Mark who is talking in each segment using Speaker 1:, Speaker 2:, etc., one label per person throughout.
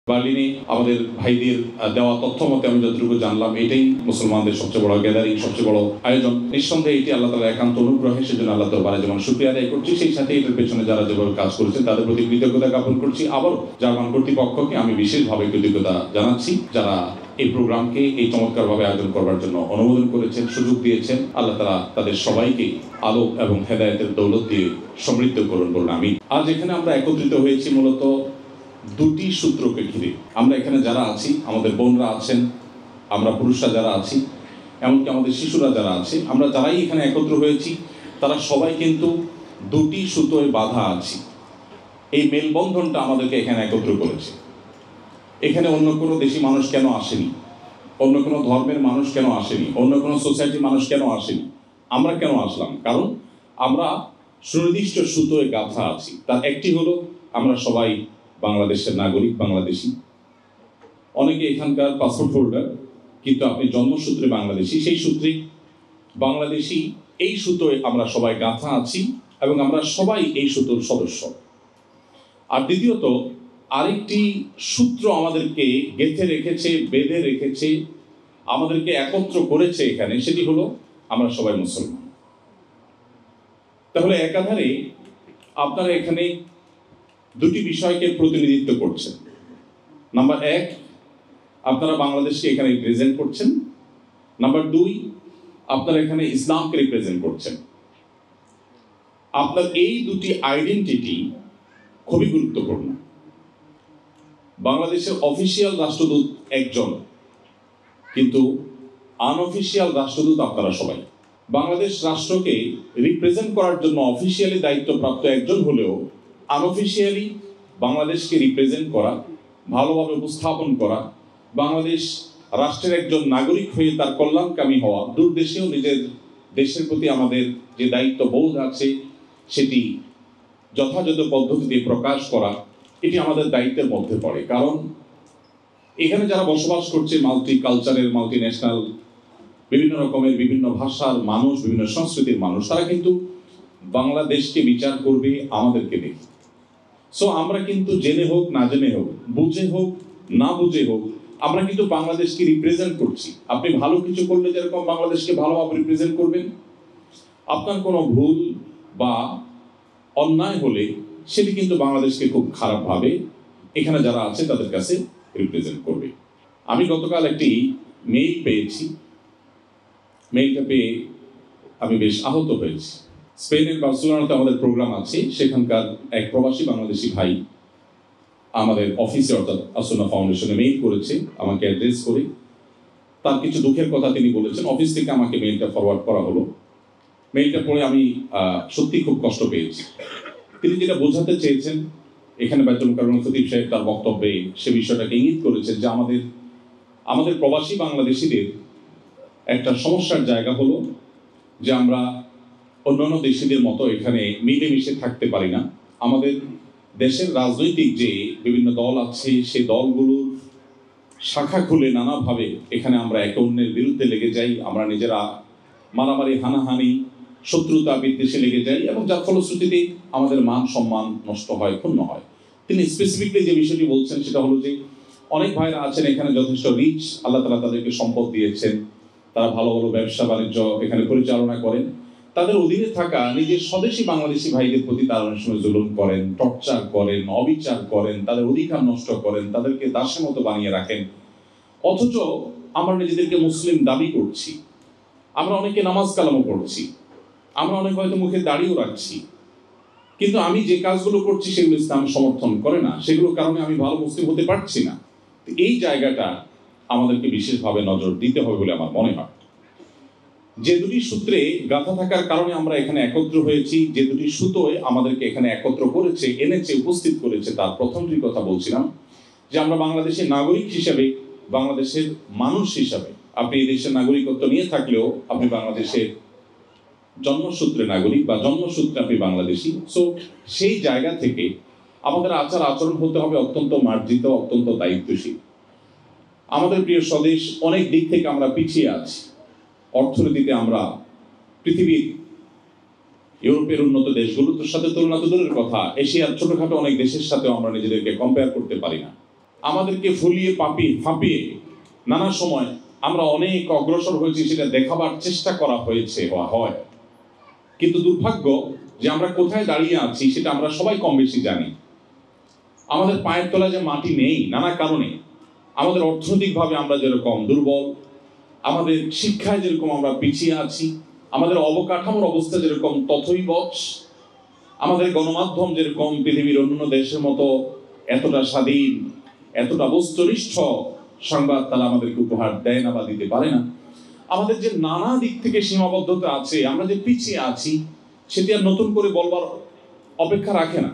Speaker 1: বার্লিনে আমাদের ভাইদের দেওয়া তথ্য মতে আমি যতটুকু জানলাম, এটাই মুসলমানদের সবচেয়ে বড় গ্যাদারিং, সবচেয়ে বড় আয়োজন। নিঃসন্দেহে এটি আল্লাহ তাআলার একান্ত অনুগ্রহে, সেজন্য আল্লাহ দরবারে যেমন শুকরিয়া আদায় করছি, সেই সাথে এটার পেছনে যারা যেভাবে কাজ করেছেন তাদের প্রতি কৃতজ্ঞতা জ্ঞাপন করছি। আবার জার্মান কর্তৃপক্ষকে আমি বিশেষভাবে কৃতজ্ঞতা জানাচ্ছি, যারা এই প্রোগ্রামকে এই চমৎকারভাবে আয়োজন করবার জন্য অনুমোদন করেছেন, সুযোগ দিয়েছেন। আল্লাহ তাআলা তাদের সবাইকে আলোক এবং হেদায়েতের দৌলত দিয়ে সমৃদ্ধ করুন বলুন আমিন। আজ এখানে আমরা একত্রিত হয়েছি মূলত দুটি সূত্রকে ঘিরে। আমরা এখানে যারা আছি, আমাদের বোনরা আছেন, আমরা পুরুষরা যারা আছি, এমনকি আমাদের শিশুরা যারা আছে, আমরা যারাই এখানে একত্র হয়েছি তারা সবাই কিন্তু দুটি সুতোয় বাঁধা আছি। এই মেলবন্ধনটা আমাদেরকে এখানে একত্র করেছে। এখানে অন্য কোনো দেশি মানুষ কেন আসেনি, অন্য কোনো ধর্মের মানুষ কেন আসেনি, অন্য কোনো সোসাইটির মানুষ কেন আসেনি, আমরা কেন আসলাম? কারণ আমরা সুনির্দিষ্ট সুতোয় গাঁথা আছি। তার একটি হলো আমরা সবাই বাংলাদেশের নাগরিক, বাংলাদেশি। অনেকে এখানকার পাসপোর্ট হোল্ডার, কিন্তু আপনি জন্মসূত্রে বাংলাদেশি। সেই সূত্রে বাংলাদেশি, এই সুতোয় আমরা সবাই গাঁথা আছি এবং আমরা সবাই এই সুতোর সদস্য। আর দ্বিতীয়ত আরেকটি সূত্র আমাদেরকে গেঁথে রেখেছে, বেঁধে রেখেছে, আমাদেরকে একত্র করেছে এখানে, সেটি হলো আমরা সবাই মুসলমান। তাহলে একাধারে আপনারা এখানে দুটি বিষয়কে প্রতিনিধিত্ব করছেন। নাম্বার এক, আপনারা বাংলাদেশকে এখানে রিপ্রেজেন্ট করছেন। নাম্বার দুই, আপনারা এখানে ইসলামকে রিপ্রেজেন্ট করছেন। আপনার এই দুটি আইডেন্টিটি খুবই গুরুত্বপূর্ণ। বাংলাদেশের অফিসিয়াল রাষ্ট্রদূত একজন, কিন্তু আনঅফিসিয়াল রাষ্ট্রদূত আপনারা সবাই। বাংলাদেশ রাষ্ট্রকে রিপ্রেজেন্ট করার জন্য অফিসিয়ালি দায়িত্বপ্রাপ্ত একজন হলেও আনঅফিসিয়ালি বাংলাদেশকে রিপ্রেজেন্ট করা, ভালোভাবে উপস্থাপন করা, বাংলাদেশ রাষ্ট্রের একজন নাগরিক হয়ে তার কল্যাণকামী হওয়া, দূর দেশেও নিজের দেশের প্রতি আমাদের যে দায়িত্ববোধ আছে সেটি যথাযথ পদ্ধতিতে প্রকাশ করা, এটি আমাদের দায়িত্বের মধ্যে পড়ে। কারণ এখানে যারা বসবাস করছে, মাল্টি কালচারের, মাল্টি ন্যাশনাল, বিভিন্ন রকমের, বিভিন্ন ভাষার মানুষ, বিভিন্ন সংস্কৃতির মানুষ, তারা কিন্তু বাংলাদেশকে বিচার করবে আমাদেরকে দেখে। সো আমরা কিন্তু জেনে হোক না জেনে হোক, বুঝে হোক না বুঝে হোক, আমরা কিন্তু বাংলাদেশকে রিপ্রেজেন্ট করছি। আপনি ভালো কিছু করলে যেরকম বাংলাদেশকে ভালোভাবে রিপ্রেজেন্ট করবেন, আপনার কোনো ভুল বা অন্যায় হলে সেটি কিন্তু বাংলাদেশকে খুব খারাপভাবে এখানে যারা আছে তাদের কাছে রিপ্রেজেন্ট করবে। আমি গতকাল একটি মেইল পেয়েছি। মেইলটা পেয়ে আমি বেশ আহত হয়েছি। স্পেনের বার্সেলোনাতে আমাদের প্রোগ্রাম আছে, সেখানকার এক প্রবাসী বাংলাদেশি ভাই আমাদের অফিসে, অর্থাৎ আসুনা ফাউন্ডেশনে মেইল করেছে আমাকে অ্যাড্রেস করে। তার কিছু দুঃখের কথা তিনি বলেছেন। অফিস থেকে আমাকে মেইলটা ফরওয়ার্ড করা হলো। মেইলটা পড়ে আমি সত্যি খুব কষ্ট পেয়েছি। তিনি যেটা বোঝাতে চেয়েছেন, এখানে বাইতুল মোকাররম খতিব সাহেব তার বক্তব্যে সে বিষয়টাকে ইঙ্গিত করেছেন যে আমাদের প্রবাসী বাংলাদেশিদের একটা সমস্যার জায়গা হলো যে আমরা অন্যান্য দেশিদের মতো এখানে মিলেমিশে থাকতে পারি না। আমাদের দেশের রাজনৈতিক যে বিভিন্ন দল আছে, সেই দলগুলোর শাখা খুলে নানাভাবে এখানে আমরা একে অন্যের বিরুদ্ধে লেগে যাই। আমরা নিজেরা মারামারি, হানাহানি, শত্রুতা বিদ্বেষে লেগে যাই এবং যার ফলশ্রুতিতে আমাদের মান সম্মান নষ্ট হয়, ক্ষুণ্ণ হয়। তিনি স্পেসিফিকলি যে বিষয়টি বলছেন সেটা হলো যে অনেক ভাইরা আছেন এখানে যথেষ্ট রিচ, আল্লাহ তাআলা তাদেরকে সম্পদ দিয়েছেন, তারা ভালো ভালো ব্যবসা বাণিজ্য এখানে পরিচালনা করেন। তাদের অধীনে থাকা নিজের স্বদেশী বাংলাদেশি ভাইদের প্রতি তারা অনেক সময় জুলুম করেন, টর্চার করেন, অবিচার করেন, তাদের অধিকার নষ্ট করেন, তাদেরকে দাসের মতো বানিয়ে রাখেন। অথচ আমরা নিজেদেরকে মুসলিম দাবি করছি, আমরা অনেকে নামাজ কালামও পড়ছি, আমরা অনেক হয়তো মুখে দাড়িও রাখছি, কিন্তু আমি যে কাজগুলো করছি সেগুলো ইসলাম সমর্থন করে না, সেগুলোর কারণে আমি ভালো মুসলিম হতে পারছি না। এই জায়গাটা আমাদেরকে বিশেষভাবে নজর দিতে হবে বলে আমার মনে হয়। যে দুটি সূত্রে গাঁথা থাকার কারণে আমরা এখানে একত্র হয়েছি, যে দুটি সুতোয় আমাদেরকে এখানে একত্র করেছে, এনেছে, উপস্থিত করেছে, তার প্রথমটির কথা বলছিলাম যে আমরা বাংলাদেশের নাগরিক হিসাবে, বাংলাদেশের মানুষ হিসাবে, আপনি এই দেশের নাগরিকত্ব নিয়ে থাকলেও আপনি বাংলাদেশের জন্মসূত্রে নাগরিক বা জন্মসূত্রে আপনি বাংলাদেশি। সো সেই জায়গা থেকে আমাদের আচার আচরণ হতে হবে অত্যন্ত মার্জিত, অত্যন্ত দায়িত্বশীল। আমাদের প্রিয় স্বদেশ অনেক দিক থেকে আমরা পিছিয়ে আছি। অর্থনীতিতে আমরা পৃথিবীর ইউরোপের উন্নত দেশগুলোর সাথে তুলনা তো দূরের কথা, এশিয়ার ছোটখাটো অনেক দেশের সাথেও আমরা নিজেদেরকে কম্পেয়ার করতে পারি না। আমাদেরকে ফুলিয়ে ফাঁপিয়ে নানা সময় আমরা অনেক অগ্রসর হয়েছি সেটা দেখাবার চেষ্টা করা হয়েছে বা হয়, কিন্তু দুর্ভাগ্য যে আমরা কোথায় দাঁড়িয়ে আছি সেটা আমরা সবাই কম বেশি জানি। আমাদের পায়ের তলায় যে মাটি নেই নানা কারণে, আমাদের অর্থনৈতিকভাবে আমরা যেরকম দুর্বল, আমাদের শিক্ষায় যেরকম আমরা পিছিয়ে আছি, আমাদের অবকাঠামোর অবস্থা যেরকম তথৈবচ, আমাদের গণমাধ্যম যেরকম পৃথিবীর অন্য দেশের মতো এতটা স্বাধীন, এতটা বস্তুনিষ্ঠ সংবাদ তারা আমাদেরকে উপহার দেয় না বা দিতে পারে না। আমাদের যে নানা দিক থেকে সীমাবদ্ধতা আছে, আমরা যে পিছিয়ে আছি, সেটি আর নতুন করে বলবার অপেক্ষা রাখে না।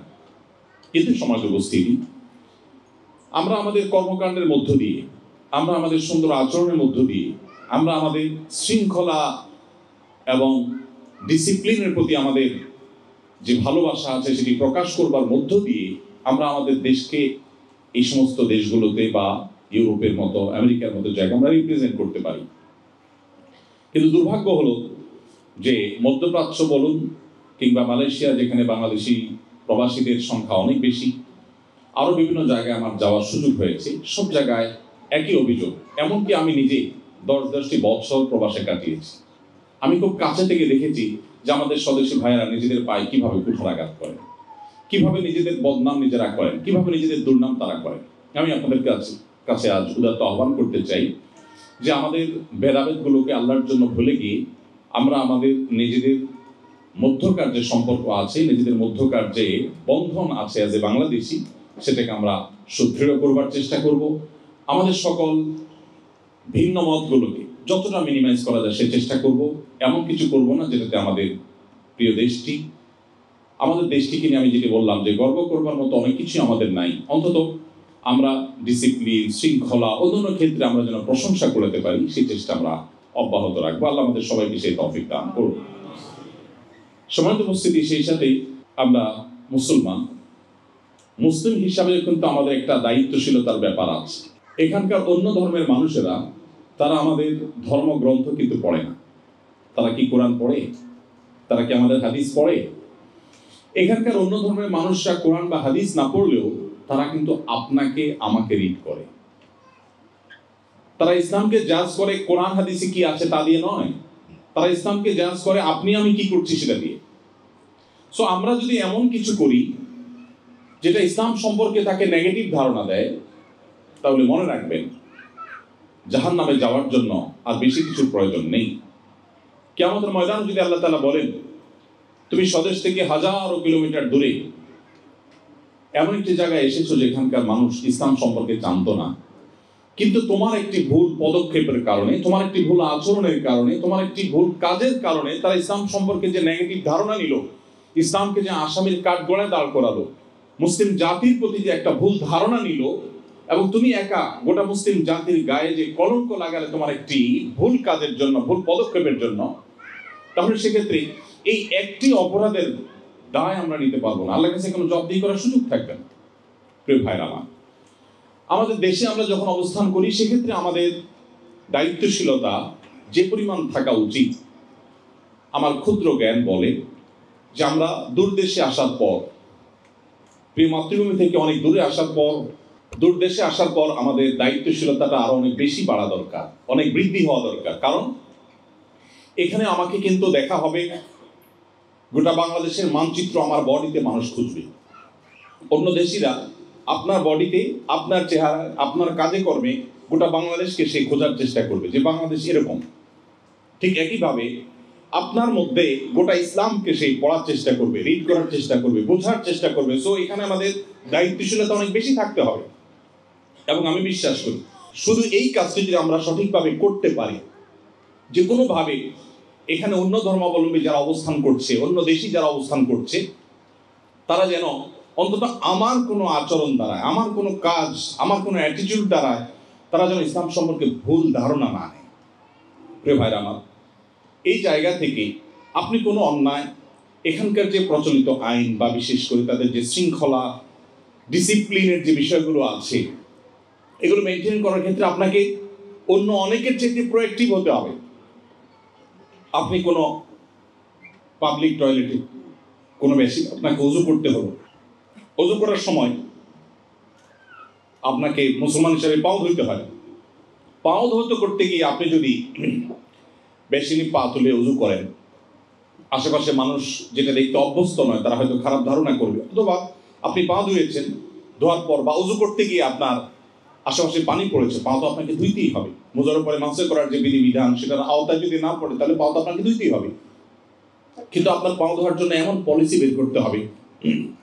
Speaker 1: কিন্তু সমাজ উপস্থিতি আমরা আমাদের কর্মকাণ্ডের মধ্য দিয়ে, আমরা আমাদের সুন্দর আচরণের মধ্য দিয়ে, আমরা আমাদের শৃঙ্খলা এবং ডিসিপ্লিনের প্রতি আমাদের যে ভালোবাসা আছে সেটি প্রকাশ করবার মধ্য দিয়ে আমরা আমাদের দেশকে এই সমস্ত দেশগুলোতে বা ইউরোপের মতো, আমেরিকার মতো জায়গায় আমরা রিপ্রেজেন্ট করতে পারি। কিন্তু দুর্ভাগ্য হলো যে মধ্যপ্রাচ্য বলুন কিংবা মালয়েশিয়া, যেখানে বাংলাদেশি প্রবাসীদের সংখ্যা অনেক বেশি, আরও বিভিন্ন জায়গায় আমার যাওয়ার সুযোগ হয়েছে, সব জায়গায় একই অভিযোগ। এমনকি আমি নিজে 10-10টি বছর প্রবাসে কাটিয়েছি। আমি খুব কাছে থেকে দেখেছি যে আমাদের স্বদেশী ভাইয়েরা নিজেদের পায়ে কিভাবে কুঠারাঘাত করেন, কিভাবে নিজেদের বদনাম নিজেরা করেন, কিভাবে নিজেদের দুর্নাম তারা করেন। আমি আপনাদের কাছে আজ উদাত্ত আহ্বান করতে চাই যে আমাদের ভেদাভেদগুলোকে আল্লাহর জন্য ভুলে গিয়ে আমরা আমাদের নিজেদের মধ্যকার যে সম্পর্ক আছে, নিজেদের মধ্যকার যে বন্ধন আছে অ্যাজ এ বাংলাদেশি, সেটাকে আমরা সুদৃঢ় করবার চেষ্টা করব। আমাদের সকল ভিন্ন মতগুলোকে যতটা মিনিমাইজ করা যায় সে চেষ্টা করব। এমন কিছু করব না যেটাতে আমাদের প্রিয় দেশটিকে নিয়ে আমি যেটি বললাম যে গর্ব করবার মতো অনেক কিছু আমাদের নাই, অন্তত আমরা ডিসিপ্লিন, শৃঙ্খলা, অন্যান্য ক্ষেত্রে আমরা যেন প্রশংসা করতে পারি সেই চেষ্টা আমরা অব্যাহত রাখবো। আল্লাহ আমাদের সবাইকে সেই তৌফিক দান করুন। সম্মানিত উপস্থিতি, সেই সাথে আমরা মুসলিম হিসাবে কিন্তু আমাদের একটা দায়িত্বশীলতার ব্যাপার আছে। এখানকার অন্য ধর্মের মানুষেরা তারা আমাদের ধর্মগ্রন্থ কিন্তু পড়ে না। তারা কি কোরআন পড়ে? তারা কি আমাদের হাদিস পড়ে? এখানকার অন্য ধর্মের মানুষরা কোরআন বা হাদিস না পড়লেও তারা কিন্তু আপনাকে আমাকে রিড করে। তারা ইসলামকে জাজ করে কোরআন হাদিসে কি আছে তা দিয়ে নয়, তারা ইসলামকে জাজ করে আপনি আমি কি করছি সেটা দিয়ে। সো আমরা যদি এমন কিছু করি যেটা ইসলাম সম্পর্কে তাকে নেগেটিভ ধারণা দেয়, তাহলে মনে রাখবেন জাহান্নামে যাওয়ার জন্য আর বেশি কিছুর প্রয়োজন নেই। কিয়ামতের ময়দানে যদি আল্লাহ তাআলা বলেন তুমি স্বদেশ থেকে হাজারো কিলোমিটার দূরে এমন একটি জায়গায় এসেছো যেখানকার মানুষ ইসলাম সম্পর্কে জানতো না, কিন্তু তোমার একটি ভুল পদক্ষেপের কারণে, তোমার একটি ভুল আচরণের কারণে, তোমার একটি ভুল কাজের কারণে তারা ইসলাম সম্পর্কে যে নেগেটিভ ধারণা নিল, ইসলামকে যে আসামির কাঠগড়ায় দাঁড় করালো, মুসলিম জাতির প্রতি যে একটা ভুল ধারণা নিল, এবং তুমি একা গোটা মুসলিম জাতির গায়ে যে কলঙ্ক লাগালে তোমার একটি ভুল কাজের জন্য, ভুল পদক্ষেপের জন্য, তাহলে সেক্ষেত্রে এই একটি অপরাধের দায় আমরা নিতে পারবো না, আল্লাহর কাছে কোনো জবাবদিহি করার সুযোগ থাকবে না। প্রিয় ভাইরা আমার, আমাদের দেশে আমরা যখন অবস্থান করি সেক্ষেত্রে আমাদের দায়িত্বশীলতা যে পরিমাণ থাকা উচিত, আমার ক্ষুদ্র জ্ঞান বলে যে আমরা দূর দেশে আসার পর, প্রিয় মাতৃভূমি থেকে অনেক দূরে আসার পর, দূর দেশে আসার পর আমাদের দায়িত্বশীলতাটা আরো অনেক বেশি বাড়া দরকার, অনেক বৃদ্ধি হওয়া দরকার। কারণ এখানে আমাকে কিন্তু দেখা হবে গোটা বাংলাদেশের মানচিত্র আমার বডিতে মানুষ খুঁজবে। অন্য দেশিরা আপনার বডিতে, আপনার চেহারা, আপনার কাজে কর্মে গোটা বাংলাদেশকে সে খোঁজার চেষ্টা করবে যে বাংলাদেশ এরকম। ঠিক একইভাবে আপনার মধ্যে গোটা ইসলামকে সেই পড়ার চেষ্টা করবে, রিড করার চেষ্টা করবে, বোঝার চেষ্টা করবে। সো এখানে আমাদের দায়িত্বশীলতা অনেক বেশি থাকতে হবে। এবং আমি বিশ্বাস করি শুধু এই কাজটি যদি আমরা সঠিকভাবে করতে পারি, যে কোনোভাবে এখানে অন্য ধর্মাবলম্বী যারা অবস্থান করছে, অন্য দেশি যারা অবস্থান করছে, তারা যেন অন্তত আমার কোনো আচরণ দ্বারা, আমার কোনো কাজ, আমার কোনো অ্যাটিটিউড দ্বারা তারা যেন ইসলাম সম্পর্কে ভুল ধারণা না নেয়। প্রিয় ভাইরা আমার, এই জায়গা থেকে আপনি কোনো অন্যায়, এখানকার যে প্রচলিত আইন বা বিশেষ করে তাদের যে শৃঙ্খলা, ডিসিপ্লিনের যে বিষয়গুলো আছে, এগুলো মেনটেন করার ক্ষেত্রে আপনাকে অন্য অনেকের চেয়ে প্রোঅ্যাক্টিভ হতে হবে। আপনি কোনো পাবলিক টয়লেটে কোনো বেশি আপনাকে ওযু করতে হলো, ওযু করার সময় আপনাকে মুসলমান হিসাবে পাও ধুইতে হয়। পাও ধৌত করতে গিয়ে আপনি যদি বেশিনি পা তুলে উজু করেন, আশেপাশে মানুষ যেটা দেখতে অভ্যস্ত নয় তারা হয়তো খারাপ ধারণা করবে। অথবা আপনি পা ধুয়েছেন, ধোয়ার পর বা উজু করতে গিয়ে আপনার আশেপাশে পানি পড়েছে, পা তো আপনাকে ধুইতেই হবে। মোজার উপরে মাসে করার যে বিধিবিধান সেটার আওতায় যদি না পড়ে তাহলে পা তো আপনাকে ধুইতেই হবে। কিন্তু আপনার পা ধোয়ার জন্য এমন পলিসি বের করতে হবে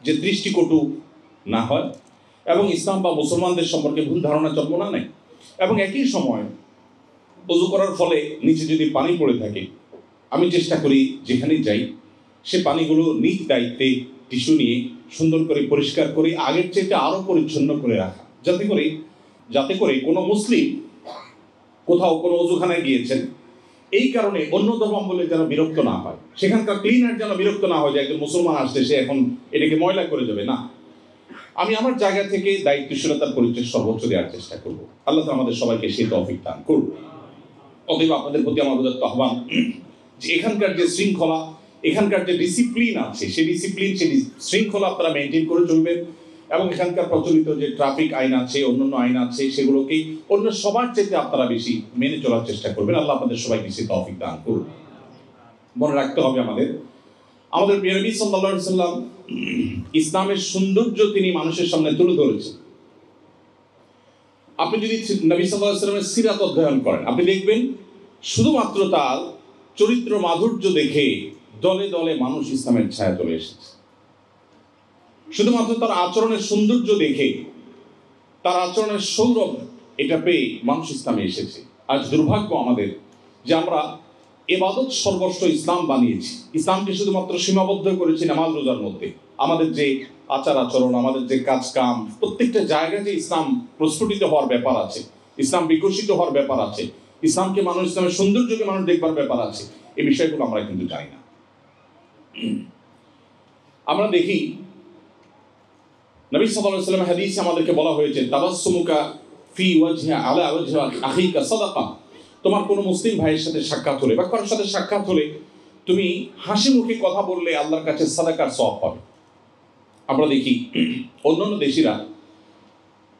Speaker 1: যে দৃষ্টিকটু না হয় এবং ইসলাম বা মুসলমানদের সম্পর্কে ভুল ধারণা জন্ম না নেয়। এবং একই সময় উজু করার ফলে নিচে যদি পানি পড়ে থাকে, আমি চেষ্টা করি যেখানেই যাই সে পানিগুলো নিজ দায়িত্বে টিস্যু নিয়ে সুন্দর করে পরিষ্কার করে আগের চেয়ে আরও পরিচ্ছন্ন করে রাখা, যাতে করে কোনো মুসলিম কোথাও কোনো অজুখানায় গিয়েছেন, এই কারণে অন্য ধর্মাবলম্বী যেন বিরক্ত না হয়, সেখানকার ক্লিনার যেন বিরক্ত না হয় যে একজন মুসলমান আসছে সে এখন এটাকে ময়লা করে যাবে। না, আমি আমার জায়গা থেকে দায়িত্বশীলতার পরিচয় সর্বোচ্চ দেওয়ার চেষ্টা করব। আল্লাহ আমাদের সবাইকে সেই তৌফিক দান করুন। অতএব আপনাদের প্রতি আমাদের আহ্বান যে এখানকার যে শৃঙ্খলা, এখানকার যে ডিসিপ্লিন আছে সেই ডিসিপ্লিন, সেই শৃঙ্খলা আপনারা মেনটেন করে চলবেন এবং এখানকার প্রচলিত যে ট্রাফিক আইন আছে, অন্যান্য আইন আছে, সেগুলোকেই অন্য সবার চেয়ে আপনারা বেশি মেনে চলার চেষ্টা করবেন। আল্লাহ আপনাদের সবাইকে সেই তৌফিক দান করুন। মনে রাখতে হবে আমাদের প্রিয় নবী সাল্লাল্লাহু আলাইহি ওয়াসাল্লাম ইসলামের সৌন্দর্য তিনি মানুষের সামনে তুলে ধরেছেন। আপনি যদি নবী সাল্লাল্লাহু আলাইহি ওয়াসাল্লামের সিরাত অধ্যয়ন করেন, আপনি দেখবেন শুধুমাত্র তার চরিত্র মাধুর্য দেখে দলে দলে মানুষ ইসলামের ছায়া চলে এসেছে। শুধুমাত্র তার আচরণের সৌন্দর্য দেখে, তার আচরণের সৌরভ এটা পেয়ে মানুষ ইসলামে এসেছে। আজ দুর্ভাগ্য আমাদের যে আমরা ইবাদত সর্বস্ব ইসলাম বানিয়েছি, ইসলামকে শুধুমাত্র সীমাবদ্ধ করেছি নামাজ রোজার মধ্যে। আমাদের যে আচার আচরণ, আমাদের যে কাজ কাম, প্রত্যেকটা জায়গায় যে ইসলাম প্রস্ফুটিত হওয়ার ব্যাপার আছে, ইসলাম বিকশিত হওয়ার ব্যাপার আছে, ইসলামকে মানুষ, ইসলামের সৌন্দর্যকে মানুষ দেখবার ব্যাপার আছে, এই বিষয়গুলো আমরা কিন্তু জানি না। আমরা দেখি নবী সাল্লাল্লাহু আলাইহি ওয়াসাল্লাম হাদিসে আমাদেরকে বলা হয়েছে তাবাসসুমুকা ফি ওয়াজহি আলা ওয়াজহি আখিকা সাদাকা। তোমার কোনো মুসলিম ভাইয়ের সাথে সাক্ষাৎ হলে বা কারোর সাথে সাক্ষাৎ হলে তুমি হাসি মুখে কথা বললে আল্লাহর কাছে সাদাকার সওয়াব পাবে। আমরা দেখি অন্যান্য দেশিরা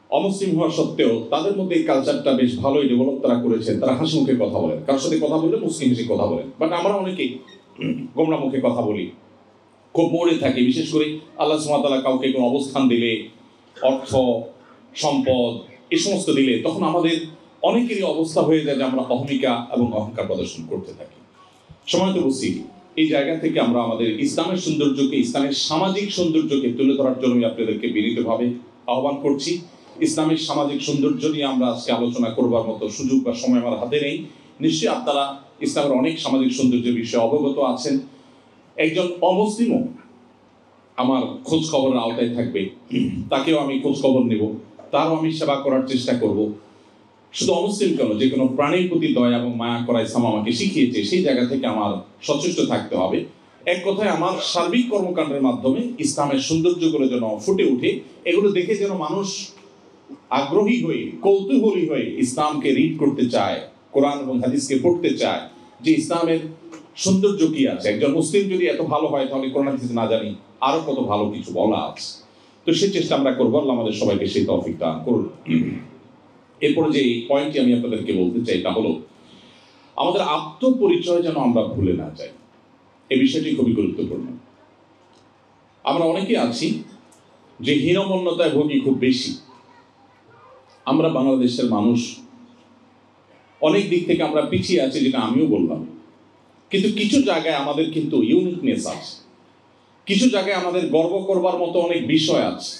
Speaker 1: অমুসলিম হওয়া সত্ত্বেও তাদের মধ্যে এই কালচারটা বেশ ভালোই ডেভেলপ তারা করেছেন। তারা হাসি মুখে কথা বলেন, কারোর সাথে কথা বললে মুসলিম হিসেবে কথা বলেন। বাট আমরা অনেকেই গোমরা মুখে কথা বলি, খুব মরে থাকি। বিশেষ করে আল্লাহ সুবহানাহু ওয়া তাআলা কাউকে কোনো অবস্থান দিলে, অর্থ সম্পদ এই সমস্ত দিলে, তখন আমাদের অনেকেরই অবস্থা হয়ে যায় যে আমরা অহমিকা এবং অহংকার প্রদর্শন করতে থাকি। সময় তো বুঝছি, এই জায়গা থেকে আমরা আমাদের ইসলামের সৌন্দর্যকে, ইসলামের সামাজিক সৌন্দর্যকে তুলে ধরার জন্য আপনাদেরকে বিনীতভাবে আহ্বান করছি। ইসলামের সামাজিক সৌন্দর্য নিয়ে আমরা আজকে আলোচনা করবার মতো সুযোগ বা সময় আমার হাতে নেই। নিশ্চয়ই আপনারা ইসলামের অনেক সামাজিক সৌন্দর্যের বিষয়ে অবগত আছেন। একজন অমুসলিমও আমার খোঁজ খবরের আওতায় থাকবে, তাকেও আমি খোঁজ খবর নেব, তারও আমি সেবা করার চেষ্টা করব। শুধু অমুসলিম কেন, যে কোনো প্রাণীর প্রতি দয়া এবং মায়া করা ইসলাম আমাকে শিখিয়েছে, সেই জায়গা থেকে আমার সচেষ্ট থাকতে হবে। এক কথায় আমার সার্বিক কর্মকাণ্ডের মাধ্যমে ইসলামের সৌন্দর্যগুলো যেন ফুটে ওঠে, এগুলো দেখে যেন মানুষ আগ্রহী হয়ে, কৌতূহলী হয়ে ইসলামকে রিড করতে চায়, কোরআন এবং হাদিসকে পড়তে চায়, যে ইসলামের সৌন্দর্য কি আছে। একজন মুসলিম যদি এত ভালো হয় তাহলে কোরআন হাদিস না জানি আরো কত ভালো কিছু বলা আছে। তো সেই চেষ্টা আমরা করবো। আল্লাহ আমাদের সবাইকে সেই তৌফিক দান করুন। এরপরে যে পয়েন্টটি আমি আপনাদেরকে বলতে চাই তা হলো আমাদের আত্মপরিচয় যেন আমরা ভুলে না যাই। এই বিষয়টি খুবই গুরুত্বপূর্ণ। আমরা অনেকে আছি যে হীনমন্যতায় ভোগী খুব বেশি। আমরা বাংলাদেশের মানুষ অনেক দিক থেকে আমরা পিছিয়ে আছি, যেটা আমিও বললাম। কিন্তু কিছু জায়গায় আমাদের কিন্তু ইউনিকনেস আছে, কিছু জায়গায় আমাদের গর্ব করবার মতো অনেক বিষয় আছে।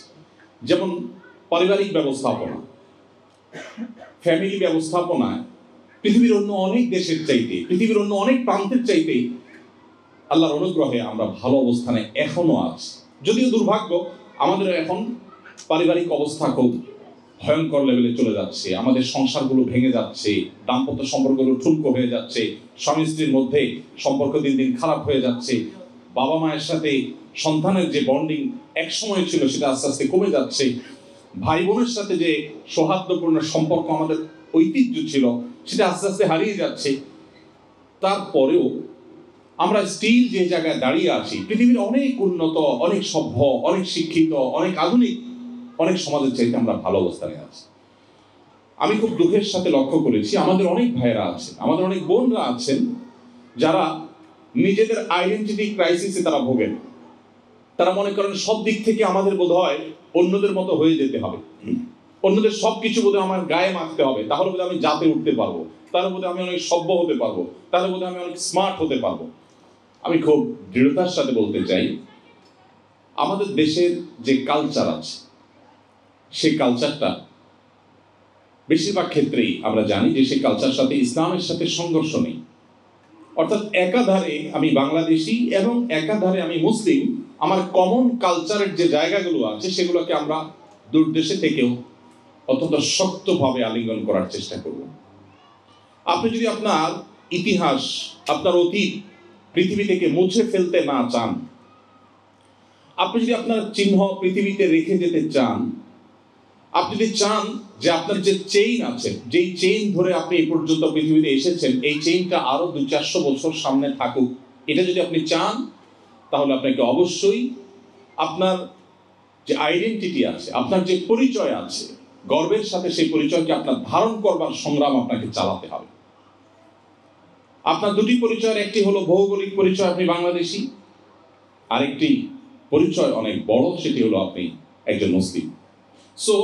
Speaker 1: যেমন পারিবারিক ব্যবস্থাপনা, ফ্যামিলি ব্যবস্থাপনায় পৃথিবীর অন্য অনেক দেশের চাইতে, পৃথিবীর অন্য অনেক প্রান্তের চাইতে আল্লাহর অনুগ্রহে আমরা ভালো অবস্থানে এখনো আছি। যদিও দুর্ভাগ্য আমাদের এখন পারিবারিক অবস্থা খুব ভয়ঙ্কর লেভেলে চলে যাচ্ছে, আমাদের সংসারগুলো ভেঙে যাচ্ছে, দাম্পত্য সম্পর্কগুলো ঠুনকো হয়ে যাচ্ছে, স্বামী স্ত্রীর মধ্যে সম্পর্ক দিন দিন খারাপ হয়ে যাচ্ছে, বাবা মায়ের সাথে সন্তানের যে বন্ডিং এক সময় ছিল সেটা আস্তে আস্তে কমে যাচ্ছে, ভাই বোনের সাথে যে সৌহার্দ্যপূর্ণ সম্পর্ক আমাদের ঐতিহ্য ছিল সেটা আস্তে আস্তে হারিয়ে যাচ্ছে। তারপরেও আমরা স্টিল যে জায়গায় দাঁড়িয়ে আছি, পৃথিবীর অনেক উন্নত, অনেক সভ্য, অনেক শিক্ষিত, অনেক আধুনিক অনেক সমাজের চাইতে আমরা ভালো অবস্থানে আছি। আমি খুব দুঃখের সাথে লক্ষ্য করেছি আমাদের অনেক ভাইয়েরা আছেন, আমাদের অনেক বোনরা আছেন যারা নিজেদের আইডেন্টিটি ক্রাইসিসে তারা ভোগেন। তারা মনে করেন সব দিক থেকে আমাদের বোধ হয় অন্যদের মতো হয়ে যেতে হবে, অন্যদের সব কিছু বোধহয় আমার গায়ে মাখতে হবে, তাহলে বোধহয় আমি জাতে উঠতে পারবো, তাহলে বোধহয় আমি অনেক সভ্য হতে পারবো, তাহলে বোধহয় আমি অনেক স্মার্ট হতে পারবো। আমি খুব দৃঢ়তার সাথে বলতে চাই আমাদের দেশের যে কালচার আছে সেই কালচারটা বেশিরভাগ ক্ষেত্রেই আমরা জানি যে সেই কালচার সাথে ইসলামের সাথে সংঘর্ষ নেই। অর্থাৎ একাধারে আমি বাংলাদেশি এবং একাধারে আমি মুসলিম, আমার কমন কালচারের যে জায়গাগুলো আছে সেগুলোকে আমরা দূর দেশে থেকেও অত্যন্ত শক্তভাবে আলিঙ্গন করার চেষ্টা করব। আপনি যদি আপনার ইতিহাস, আপনার অতীত পৃথিবী থেকে মুছে ফেলতে না চান, আপনি যদি আপনার চিহ্ন পৃথিবীতে রেখে যেতে চান, আপনি যদি চান যে আপনার যে চেইন আছে, যেই চেইন ধরে আপনি এই পর্যন্ত পৃথিবীতে এসেছেন, এই চেইনটা আরো 200-400 বছর সামনে থাকুক, এটা যদি আপনি চান, তাহলে আপনাকে অবশ্যই আপনার যে আইডেন্টিটি আছে, আপনার যে পরিচয় আছে, গর্বের সাথে সেই পরিচয়কে আপনার ধারণ করবার সংগ্রাম আপনাকে চালাতে হবে। আপনার দুটি পরিচয়ের একটি হলো ভৌগোলিক পরিচয়, আপনি বাংলাদেশি, আরেকটি পরিচয় অনেক বড়, সেটি হলো আপনি একজন মুসলিম। সো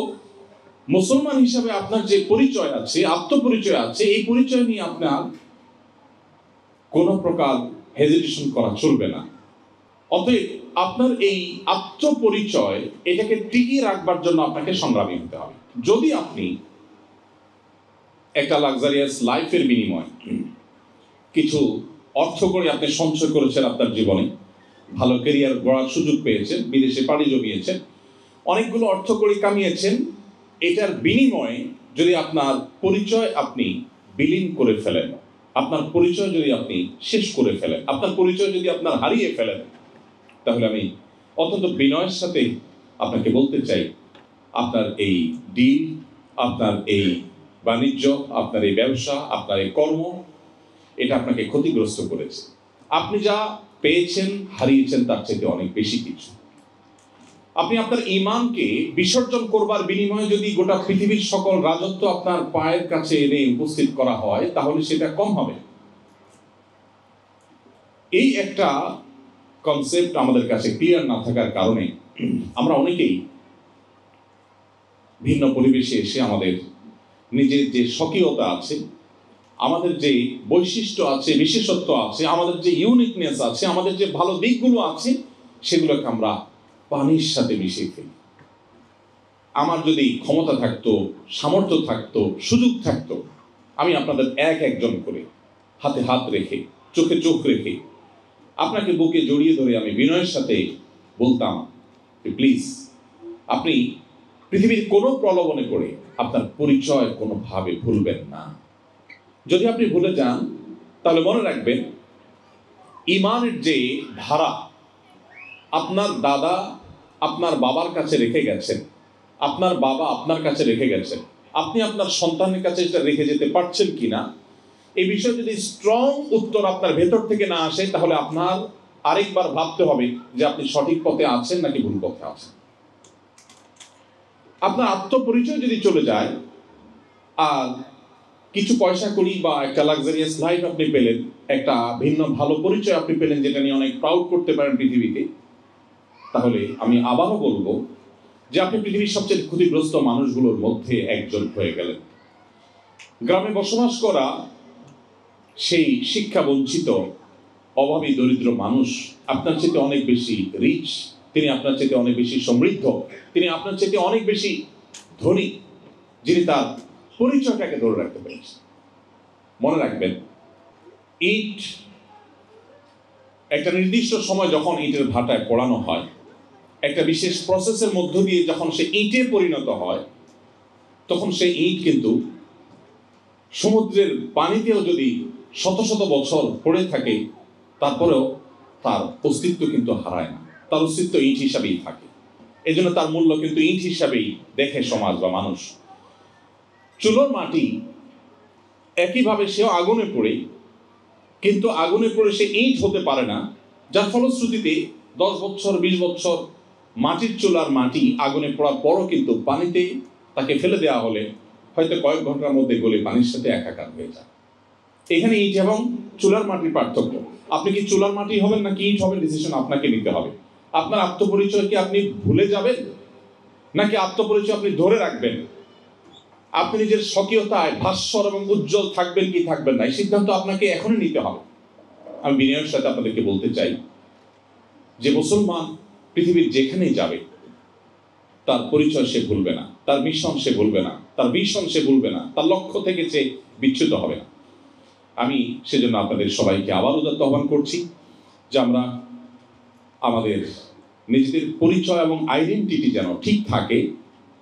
Speaker 1: মুসলমান হিসাবে আপনার যে পরিচয় আছে, আত্মপরিচয় আছে, এই পরিচয় নিয়ে আপনার কোনো প্রকার হেজিটেশন করা চলবে না। অতএব আপনার এই আত্মপরিচয় এটাকে টিকিয়ে রাখবার জন্য আপনাকে সংগ্রামী হতে হবে। যদি আপনি একটা লাক্সারিয়াস লাইফের বিনিময়ে কিছু অর্থ করে আপনি সঞ্চয় করেছেন, আপনার জীবনে ভালো ক্যারিয়ার গড়ার সুযোগ পেয়েছেন, বিদেশে পাড়ি জমিয়েছেন, অনেকগুলো অর্থ করে কামিয়েছেন, এটার বিনিময়ে যদি আপনার পরিচয় আপনি বিলীন করে ফেলেন, আপনার পরিচয় যদি আপনি শেষ করে ফেলেন, আপনার পরিচয় যদি আপনার হারিয়ে ফেলেন, তাহলে আমি অত্যন্ত বিনয়ের সাথে আপনাকে বলতে চাই আপনার এই ডিল, আপনার এই বাণিজ্য, আপনার এই ব্যবসা, আপনার এই কর্ম, এটা আপনাকে ক্ষতিগ্রস্ত করেছে। আপনি যা পেয়েছেন, হারিয়েছেন তার চাইতে অনেক বেশি কিছু। আপনি আপনার ঈমানকে বিসর্জন করবার বিনিময়ে যদি গোটা পৃথিবীর সকল রাজত্ব আপনার পায়ের কাছে এনে উপস্থিত করা হয়, তাহলে সেটা কম হবে। এই একটা কনসেপ্ট আমাদের কাছে ক্লিয়ার না থাকার কারণে আমরা অনেকেই ভিন্ন পরিবেশে এসে আমাদের নিজের যে স্বকীয়তা আছে, আমাদের যে বৈশিষ্ট্য আছে, বিশেষত্ব আছে, আমাদের যে ইউনিকনেস আছে, আমাদের যে ভালো দিকগুলো আছে, সেগুলোকে আমরা পানির সাথে মিশিয়ে ফেলি। আমার যদি ক্ষমতা থাকতো, সামর্থ্য থাকতো, সুযোগ থাকতো, আমি আপনাদের একজন করে হাতে হাত রেখে, চোখে চোখ রেখে, আপনাকে বুকে জড়িয়ে ধরে আমি বিনয়ের সাথে বলতাম যে প্লিজ আপনি পৃথিবীর কোনো প্রলোভনে পড়ে আপনার পরিচয় কোনোভাবে ভুলবেন না। যদি আপনি ভুলে যান, তাহলে মনে রাখবেন ঈমানের যে ধারা আপনার দাদা আপনার বাবার কাছে রেখে গেছেন, আপনার বাবা আপনার কাছে রেখে গেছেন, আপনি আপনার সন্তানের কাছে এটা রেখে যেতে পারছেন কিনা, এই বিষয়ে যদি স্ট্রং উত্তর আপনার ভেতর থেকে না আসে, তাহলে আপনার আরেকবার ভাবতে হবে যে আপনি সঠিক পথে আছেন নাকি ভুল পথে আছেন। আপনার আত্মপরিচয় যদি চলে যায়, আর কিছু পয়সা করি বা একটা লাক্সারিয়াস লাইফ আপনি পেলেন, একটা ভিন্ন ভালো পরিচয় আপনি পেলেন যেটা নিয়ে অনেক প্রাউড করতে পারেন পৃথিবীতে, তাহলে আমি আবারও বলবো যে আপনি পৃথিবীর সবচেয়ে ক্ষতিগ্রস্ত মানুষগুলোর মধ্যে একজন হয়ে গেলেন। গ্রামে বসবাস করা সেই শিক্ষা বঞ্চিত অভাবী দরিদ্র মানুষ আপনার চেয়ে অনেক বেশি রিচ, তিনি আপনার চেয়ে অনেক বেশি সমৃদ্ধ, তিনি আপনার চেয়ে অনেক বেশি ধনী, যিনি তার পরিচয়টাকে ধরে রাখতে পেরেছেন। মনে রাখবেন, ইট একটা নির্দিষ্ট সময় যখন ইটের ভাটায় পোড়ানো হয়, একটা বিশেষ প্রসেসের মধ্য দিয়ে যখন সে ইটে পরিণত হয়, তখন সেই ইট কিন্তু সমুদ্রের পানিতেও যদি শত শত বছর পড়ে থাকে, তারপরেও তার অস্তিত্ব কিন্তু হারায় না, তার অস্তিত্ব ইট হিসাবেই থাকে। এই জন্য তার মূল্য কিন্তু ইট হিসাবেই দেখে সমাজ বা মানুষ। চুলোর মাটি একইভাবে সেও আগুনে পড়ে, কিন্তু আগুনে পড়ে সে ইট হতে পারে না, যার ফলশ্রুতিতে 10 বছর 20 বছর মাটির চুলার মাটি আগুনে পড়ার পরও কিন্তু পানিতে তাকে ফেলে দেওয়া হলে হয়তো কয়েক ঘন্টার মধ্যে গলে পানির সাথে একাকার হয়ে যায়। এখানে ইট এবং চুলার মাটির পার্থক্য। আপনি কি চুলার মাটি হবেন নাকি ইট হবেন, ডিসিশন আপনাকে নিতে হবে। আপনার আত্মপরিচয় কি আপনি ভুলে যাবেন নাকি আত্মপরিচয় আপনি ধরে রাখবেন? আপনি নিজের স্বকীয়তায় ভাস্বর এবং উজ্জ্বল থাকবেন কি থাকবেন না, এই সিদ্ধান্ত আপনাকে এখনই নিতে হবে। আমি বিনয়ের সাথে আপনাদেরকে বলতে চাই যে মুসলমান পৃথিবীর যেখানেই যাবে তার পরিচয় সে ভুলবে না, তার মিশন সে ভুলবে না, তার ভিশন সে ভুলবে না, তার লক্ষ্য থেকে সে বিচ্যুত হবে না। আমি সেজন্য আপনাদের সবাইকে আবার উদাত্ত আহ্বান করছি যে আমরা আমাদের নিজেদের পরিচয় এবং আইডেন্টিটি যেন ঠিক থাকে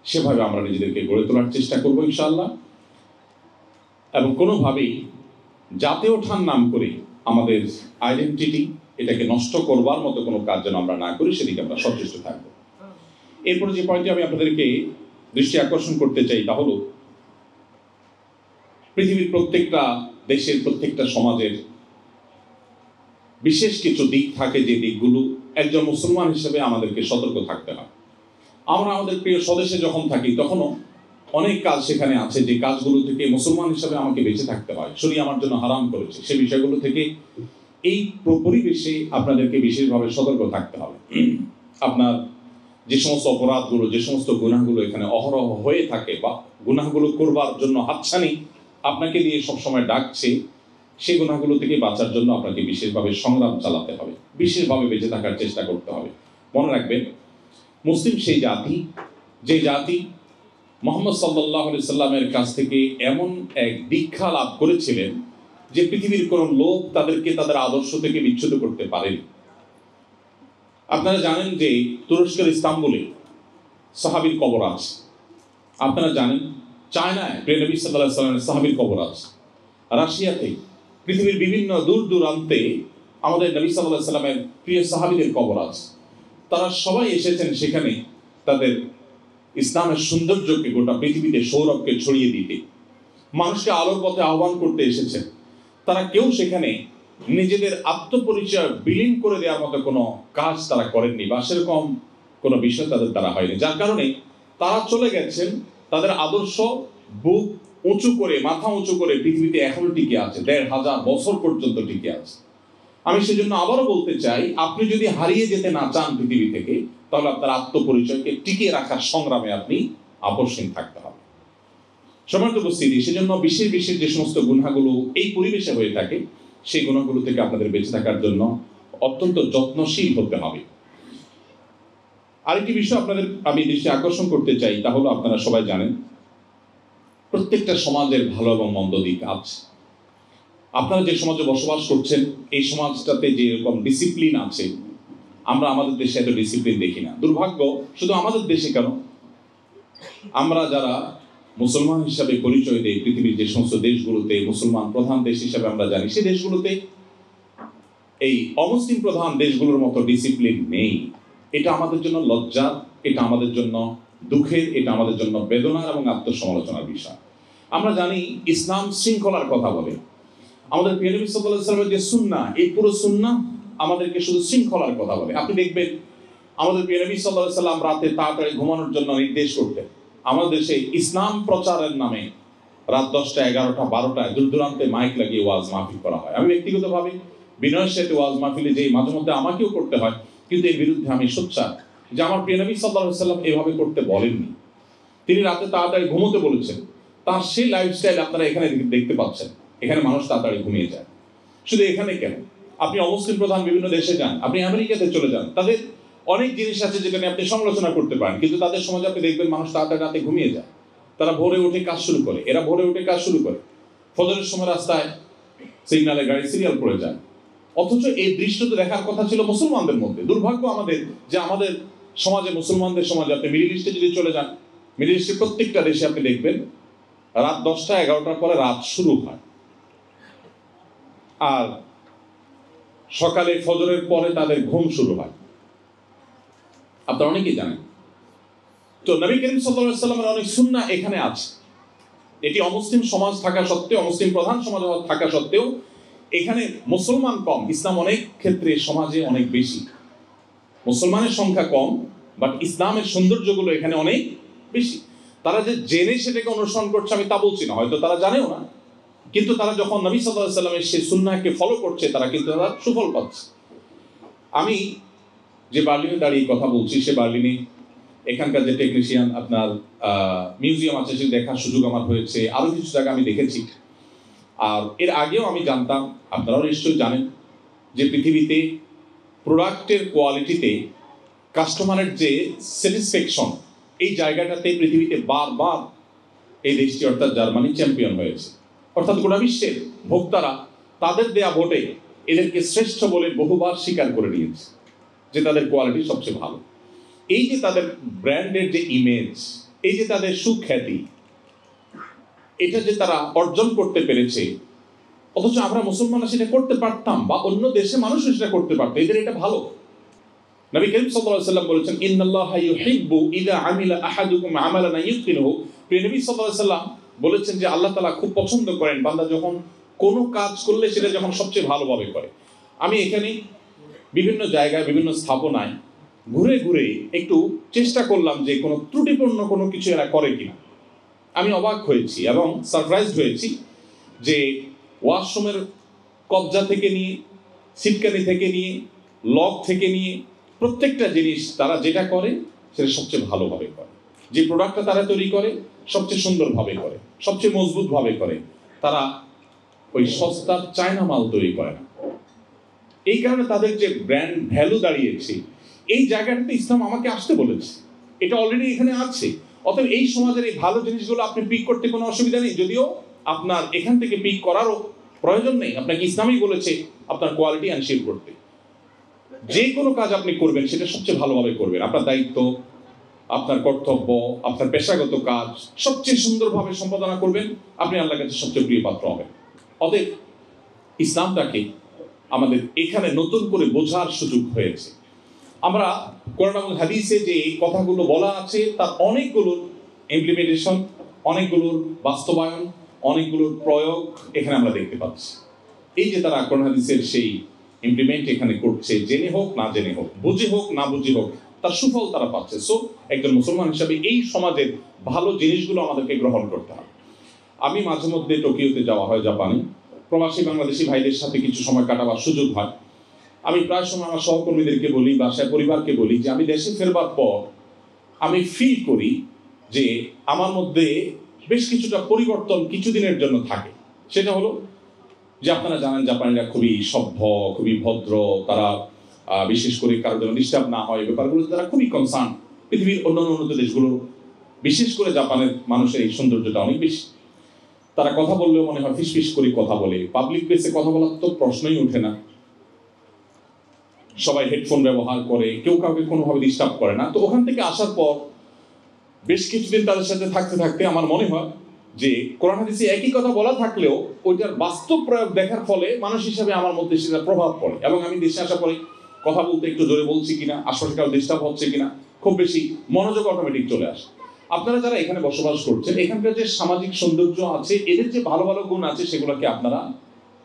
Speaker 1: সেভাবে আমরা নিজেদেরকে গড়ে তোলার চেষ্টা করবো ইনশাআল্লাহ। এবং কোনোভাবেই জাতে ওঠার নাম করে আমাদের আইডেন্টিটি এটাকে নষ্ট করবার মতো কোনো কাজ যেন আমরা না করি, সেদিকে আমরা সচেষ্ট থাকবো। এরপরে যে পয়েন্টটি আমি আপনাদেরকে দৃষ্টি আকর্ষণ করতে চাই তা হলো পৃথিবীর প্রত্যেকটা দেশের প্রত্যেকটা সমাজের বিশেষ কিছু দিক থাকে যে দিকগুলো একজন মুসলমান হিসেবে আমাদেরকে সতর্ক থাকতে হয়। আমরা আমাদের প্রিয় স্বদেশে যখন থাকি তখনও অনেক কাজ সেখানে আছে যে কাজগুলো থেকে মুসলমান হিসেবে আমাকে বেঁচে থাকতে হয়, শরীয়ত আমার জন্য হারাম করেছে। সে বিষয়গুলো থেকে এই পরিবেশে আপনাদেরকে বিশেষভাবে সতর্ক থাকতে হবে। আপনার যে সমস্ত অপরাধগুলো, যে সমস্ত গুনাহগুলো এখানে অহরহ হয়ে থাকে বা গুনাহগুলো করবার জন্য হাতছানি আপনাকে দিয়ে সবসময় ডাকছে, সেই গুনাহগুলো থেকে বাঁচার জন্য আপনাকে বিশেষভাবে সংগ্রাম চালাতে হবে, বিশেষভাবে বেঁচে থাকার চেষ্টা করতে হবে। মনে রাখবেন, মুসলিম সেই জাতি যে জাতি মুহাম্মদ সাল্লাল্লাহু আলাইহি সাল্লামের কাছ থেকে এমন এক দীক্ষা লাভ করেছিলেন যে পৃথিবীর কোনো লোক তাদেরকে তাদের আদর্শ থেকে বিচ্যুত করতে পারেনি। আপনারা জানেন যে তুরস্কের ইস্তাম্বুলে সাহাবীর কবর আছে। আপনারা জানেন চায়নায় প্রিয় নবী সাল্লাল্লাহু আলাইহি সাল্লামের সাহাবীর কবর আছে। রাশিয়াতে, পৃথিবীর বিভিন্ন দূর দূরান্তে আমাদের নবী সাল্লাল্লাহু আলাইহি সাল্লামের প্রিয় সাহাবীদের কবর আছে। তারা সবাই এসেছেন সেখানে তাদের ইসলামের সৌন্দর্যকে গোটা পৃথিবীতে সৌরভকে ছড়িয়ে দিতে, মানুষকে আলোর পথে আহ্বান করতে এসেছেন। তারা কেউ সেখানে নিজেদের আত্মপরিচয় বিলীন করে দেওয়ার মতো কোনো কাজ তারা করেননি বা সেরকম কোনো বিষয় তাদের দ্বারা হয়নি, যার কারণে তারা চলে গেছেন। তাদের আদর্শ বুক উঁচু করে, মাথা উঁচু করে পৃথিবীতে এখনো টিকে আছে, ১৫০০ বছর পর্যন্ত টিকে আছে। আমি সেজন্য আবারও বলতে চাই, আপনি যদি হারিয়ে যেতে না চান পৃথিবী থেকে, তাহলে আপনার আত্মপরিচয়কে টিকিয়ে রাখার সংগ্রামে আপনি আপোষহীন থাকতে হবে। সম্মানিত উপস্থিতি, সেজন্য বিশেষ বিশেষ যে সমস্ত গুনাহগুলো এই পরিবেশে হয়ে থাকে সেই গুনাহগুলো থেকে আপনাদের বেঁচে থাকার জন্য অত্যন্ত যত্নশীল হতে হবে। আরেকটি বিষয় আপনাদের আমি দৃষ্টি আকর্ষণ করতে চাই, তা হলো আপনারা সবাই জানেন প্রত্যেকটা সমাজের ভালো এবং মন্দ দিক আছে। আপনারা যে সমাজে বসবাস করছেন এই সমাজটাতে যে এরকম ডিসিপ্লিন আছে, আমরা আমাদের দেশে এত ডিসিপ্লিন দেখি না। দুর্ভাগ্য, শুধু আমাদের দেশে কেন, আমরা যারা মুসলমান হিসাবে পরিচয় দেই পৃথিবীর যে সমস্ত দেশগুলোতে মুসলমান প্রধান দেশ হিসাবে আমরা জানি, সেই দেশগুলোতে এই অমুসলিম প্রধান দেশগুলোর মতো ডিসিপ্লিন নেই। এটা আমাদের জন্য লজ্জা, এটা আমাদের জন্য দুঃখের, এটা আমাদের জন্য বেদনার এবং আত্মসমালোচনার বিষয়। আমরা জানি ইসলাম শৃঙ্খলার কথা বলে। আমাদের প্রিয় নবী সাল্লাল্লাহু আলাইহি ওয়াসাল্লামের যে সুন্নাহ, এই পুরো সুন্নাহ আমাদেরকে শুধু শৃঙ্খলার কথা বলে। আপনি দেখবেন আমাদের প্রিয় নবী সাল্লাল্লাহু আলাইহি ওয়াসাল্লাম রাতে তাড়াতাড়ি ঘুমানোর জন্য নির্দেশ করতেন। আমাদের দেশে ইসলাম প্রচারের নামে রাত ১০টা, ১১টা, ১২টায় দূর দূরান্তে মাইক লাগিয়ে ওয়াজ মাহফিল করা হয়। আমি ব্যক্তিগতভাবে বিনয়ের সাথে ওয়াজ মাহফিলে যেই মাঝে মধ্যে আমাকেও করতে হয়, কিন্তু এর বিরুদ্ধে আমি সোচ্চার যে আমার প্রিয় নবী সাল্লাল্লাহু আলাইহি ওয়াসাল্লাম এভাবে করতে বলেননি। তিনি রাতে তাড়াতাড়ি ঘুমোতে বলেছেন। তার সেই লাইফস্টাইল আপনারা এখানে দেখতে পাচ্ছেন। এখানে মানুষ তাড়াতাড়ি ঘুমিয়ে যায়। শুধু এখানে কেন, আপনি অমুসলিম প্রধান বিভিন্ন দেশে যান, আপনি আমেরিকাতে চলে যান, তাদের অনেক জিনিস আছে যেটা নিয়ে আপনি সমালোচনা করতে পারেন, কিন্তু তাদের সমাজে আপনি দেখবেন মানুষ তাড়াতাড়ি রাতে ঘুমিয়ে যায়। তারা ভোরে উঠে কাজ শুরু করে, এরা ভোরে উঠে কাজ শুরু করে, ফজরের সময় রাস্তায় সিগনালে গাড়ি সিরিয়াল পড়ে যায়। অথচ এই দৃশ্যটা দেখার কথা ছিল মুসলমানদের মধ্যে। দুর্ভাগ্য আমাদের যে আমাদের সমাজে, মুসলমানদের সমাজে, আপনি মিডল ইস্টে যদি চলে যান, মিডল ইস্টের প্রত্যেকটা দেশে আপনি দেখবেন রাত ১০টা, ১১টার পরে রাত শুরু হয়, আর সকালে ফজরের পরে তাদের ঘুম শুরু হয়। আপনারা অনেকেই জানেন। তো নবী করিম সাল্লাল্লাহু আলাইহি ওয়াসাল্লামের অনেক সুন্নাহ এখানে আছে। এটি অমুসলিম সমাজ থাকা সত্ত্বেও, অমুসলিম প্রধান সমাজ থাকা সত্ত্বেও এখানে মুসলমান কম, ইসলাম অনেক ক্ষেত্রে সমাজে অনেক বেশি। মুসলমানের সংখ্যা কম, বাট ইসলামের সৌন্দর্যগুলো এখানে অনেক বেশি। তারা যে জেনে সেটাকে অনুসরণ করছে আমি তা বলছি না, হয়তো তারা জানেও না, কিন্তু তারা যখন নবী সাল্লাল্লাহু আলাইহি ওয়াসাল্লামের সেই সুন্নাহকে ফলো করছে তারা কিন্তু তারা সুফল পাচ্ছে। আমি যে বার্লিনে দাঁড়িয়ে কথা বলছি, সে বার্লিনে এখানকার যে টেকনিশিয়ান আপনার মিউজিয়াম আছে সে দেখার সুযোগ আমার হয়েছে, আরও কিছু জায়গা আমি দেখেছি। আর এর আগেও আমি জানতাম, আপনারাও নিশ্চয়ই জানেন, যে পৃথিবীতে প্রোডাক্টের কোয়ালিটিতে কাস্টমারের যে স্যাটিসফ্যাকশন, এই জায়গাটাতে পৃথিবীতে বারবার এই দেশটি অর্থাৎ জার্মানি চ্যাম্পিয়ন হয়েছে। অর্থাৎ গোটা বিশ্বের ভোক্তারা তাদের দেয়া ভোটে এদেরকে শ্রেষ্ঠ বলে বহুবার স্বীকার করে নিয়েছে যে তাদের কোয়ালিটি সবচেয়ে ভালো। এই যে তাদের ব্র্যান্ডের যে ইমেজ, এই যে তাদের সুখ্যাতি, এটা যে তারা অর্জন করতে পেরেছে, অথচ আমরা মুসলমানরা সেটা করতে পারতাম, বা অন্য দেশে মানুষও সেটা করতে পারতো, এদের এটা ভালো। নবী করিম সাল্লাল্লাহু আলাইহি ওয়াসাল্লাম বলেছেন, ইন্নাল্লাহা ইউহিব্বু ইযা আমিলা আহাদুকুম আমালান ইউতকিনুহু। প্রিয় নবী সাল্লাল্লাহু আলাইহি ওয়াসাল্লাম বলেছেন যে আল্লাহ তাআলা খুব পছন্দ করেন বান্দা যখন কোনো কাজ করলে সেটা যখন সবচেয়ে ভালোভাবে করে। আমি এখানে বিভিন্ন জায়গায় বিভিন্ন স্থাপনায় ঘুরে ঘুরে একটু চেষ্টা করলাম যে কোনো ত্রুটিপূর্ণ কোনো কিছু এরা করে কিনা। আমি অবাক হয়েছি এবং সারপ্রাইজড হয়েছি যে ওয়াশরুমের কবজা থেকে নিয়ে, সিটকানি থেকে নিয়ে, লক থেকে নিয়ে প্রত্যেকটা জিনিস তারা যেটা করে সেটা সবচেয়ে ভালোভাবে করে। যে প্রোডাক্টটা তারা তৈরি করে সবচেয়ে সুন্দরভাবে করে, সবচেয়ে মজবুতভাবে করে। তারা ওই সস্তার চায়না মাল তৈরি করে না। এই কারণে তাদের যে ব্র্যান্ড ভ্যালু দাঁড়িয়েছে, এই জায়গাটাতে ইসলাম আমাকে আসতে বলেছে, এটা অলরেডি এখানে আছে। অতএব এই সমাজের এই ভালো জিনিসগুলো আপনি পিক করতে কোনো অসুবিধা নেই, যদিও আপনার এখান থেকে পিক করারও প্রয়োজন নেই। আপনাকে ইসলামই বলেছে আপনার কোয়ালিটি এনশিওর করতে। যে কোনো কাজ আপনি করবেন সেটা সবচেয়ে ভালোভাবে করবেন। আপনার দায়িত্ব, আপনার কর্তব্য, আপনার পেশাগত কাজ সবচেয়ে সুন্দরভাবে সম্পাদনা করবেন, আপনি আল্লাহর কাছে সবচেয়ে প্রিয় পাত্র হবেন। অতএব ইসলামটাকে আমাদের এখানে নতুন করে বোঝার সুযোগ হয়েছে। আমরা কোরআন এবং হাদিসে যে কথাগুলো বলা আছে তার অনেকগুলোর ইমপ্লিমেন্টেশন, অনেকগুলোর বাস্তবায়ন, অনেকগুলোর প্রয়োগ এখানে আমরা দেখতে পাচ্ছি। এই যে তারা কোরআন হাদিসের সেই ইমপ্লিমেন্ট এখানে করছে, জেনে হোক না জেনে হোক, বুঝে হোক না বুঝে হোক, তার সুফল তারা পাচ্ছে। সো একজন মুসলমান হিসাবে এই সমাজের ভালো জিনিসগুলো আমাদেরকে গ্রহণ করতে হবে। আমি মাঝে মধ্যে টোকিওতে যাওয়া হয়, জাপানে প্রবাসী বাংলাদেশি ভাইদের সাথে কিছু সময় কাটাবার সুযোগ হয়। আমি প্রায় সময় আমার সহকর্মীদেরকে বলি, বাসায় পরিবারকে বলি যে আমি দেশে ফেরবার পর আমি ফিল করি যে আমার মধ্যে বেশ কিছুটা পরিবর্তন কিছুদিনের জন্য থাকে। সেটা হলো যে আপনারা জানেন জাপানিরা খুবই সভ্য, খুবই ভদ্র, তারা বিশেষ করে কারোর জন্য ডিস্টার্ব না হয় ব্যাপারগুলো তারা খুবই কনসার্ন। পৃথিবীর অন্যান্য উন্নত দেশগুলো, বিশেষ করে জাপানের মানুষের এই সৌন্দর্যটা অনেক বেশি। তারা কথা বললেও মনে হয় ফিসফিস করে কথা বলে, পাবলিক প্লেসে কথা বলার তো প্রশ্নই ওঠে না, সবাই হেডফোন ব্যবহার করে, কেউ কাউকে কোনোভাবে ডিস্টার্ব করে না। তো ওখান থেকে আসার পর বেশ কিছুদিন তাদের সাথে থাকতে থাকতে আমার মনে হয় যে কোরআন হাদিসে একই কথা বলা থাকলেও ওইটার বাস্তব প্রয়োগ দেখার ফলে মানুষ হিসাবে আমার মধ্যে সেটা প্রভাব পড়ে, এবং আমি দেশে আসার পরে কথা বলতে একটু জোরে বলছি কিনা, আশপাশে কারো ডিস্টার্ব হচ্ছে কিনা, খুব বেশি মনোযোগ অটোমেটিক চলে আসে। আপনারা যারা এখানে বসবাস করছেন, এখানকার যে সামাজিক সৌন্দর্য আছে, এদের যে ভালো ভালো গুণ আছে, সেগুলোকে আপনারা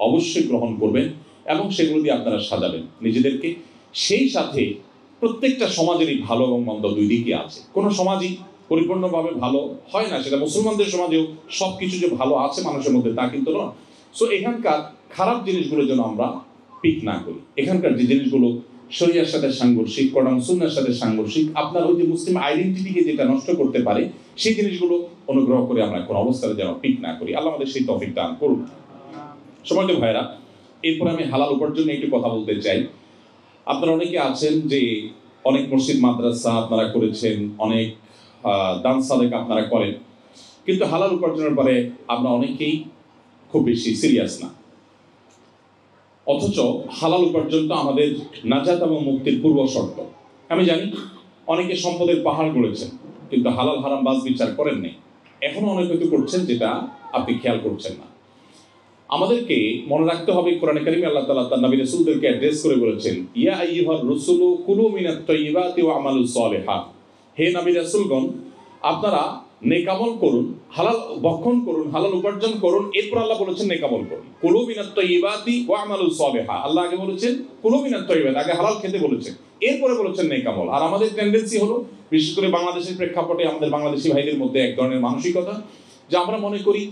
Speaker 1: অবশ্যই গ্রহণ করবেন এবং সেগুলো দিয়ে আপনারা সাজাবেন নিজেদেরকে। সেই সাথে প্রত্যেকটা সমাজেরই ভালো এবং মন্দ দুই দিকই আছে। কোনো সমাজই পরিপূর্ণভাবে ভালো হয় না, সেটা মুসলমানদের সমাজেও সব কিছু যে ভালো আছে মানুষের মধ্যে তা কিন্তু নয়। সো এখানকার খারাপ জিনিসগুলো যেন আমরা পিক না করি। এখানকার যে জিনিসগুলো শরিয়ার সাথে সাংঘর্ষিক, কোরআন সুন্নাহর সাথে সাংঘর্ষিক, আপনার ওই যে মুসলিম আইডেন্টিটিকে যেটা নষ্ট করতে পারে, সেই জিনিসগুলো অনুগ্রহ করে আমরা কোনো অবস্থায় যেন পিক না করি। আল্লাহ আমাদের সেই তৌফিক দান করুন। সম্মানিত ভাইরা, এরপর আমি হালাল উপার্জন নিয়ে একটু কথা বলতে চাই। আপনারা অনেকে আছেন যে অনেক মসজিদ মাদ্রাসা আপনারা করেছেন, অনেক দান সাদেক আপনারা করেন, কিন্তু হালাল উপার্জনের পরে আমরা অনেকেই খুব বেশি সিরিয়াস না। অথচ হালাল উপার্জন তো আমাদের নাজাত এবং মুক্তির পূর্ব শর্ত। আমি জানি অনেকে সম্পদের পাহাড় গড়েছেন কিন্তু হালাল হারাম বাজ বিচার করেন নাই, এখনো অনেক কিছু করছেন যেটা আপনি খেয়াল করছেন না। আমাদেরকে মনে রাখতে হবে, কোরআনে কারিমে আল্লাহ তাআলা তার নবী রাসূলদেরকে অ্যাড্রেস করে বলেছেন, ইয়া আইয়ুহার রাসূলু কুলু মিনাত তাইয়্যিবাতি ওয়া আমালুস সালিহাত। হে নবী রাসূলগণ, আপনারা নেকামল করুন, হালাল ভক্ষণ করুন, হালাল উপার্জন করুন, এরপর আল্লাহ বলেছেন নেকামল করুন। কুলু মিনাত তাইয়্যিবাতি ওয়া আমালু সালিহা। আল্লাহ আগে বলেছেন কুলু মিনাত তাইয়্যিবাত, আগে হালাল খেতে বলেছেন, এরপরে বলেছেন নেকামল। আর আমাদের টেন্ডেন্সি হলো, বিশেষ করে বাংলাদেশের প্রেক্ষাপটে আমাদের বাংলাদেশি ভাইদের মধ্যে এক ধরনের মানসিকতা যে আমরা মনে করি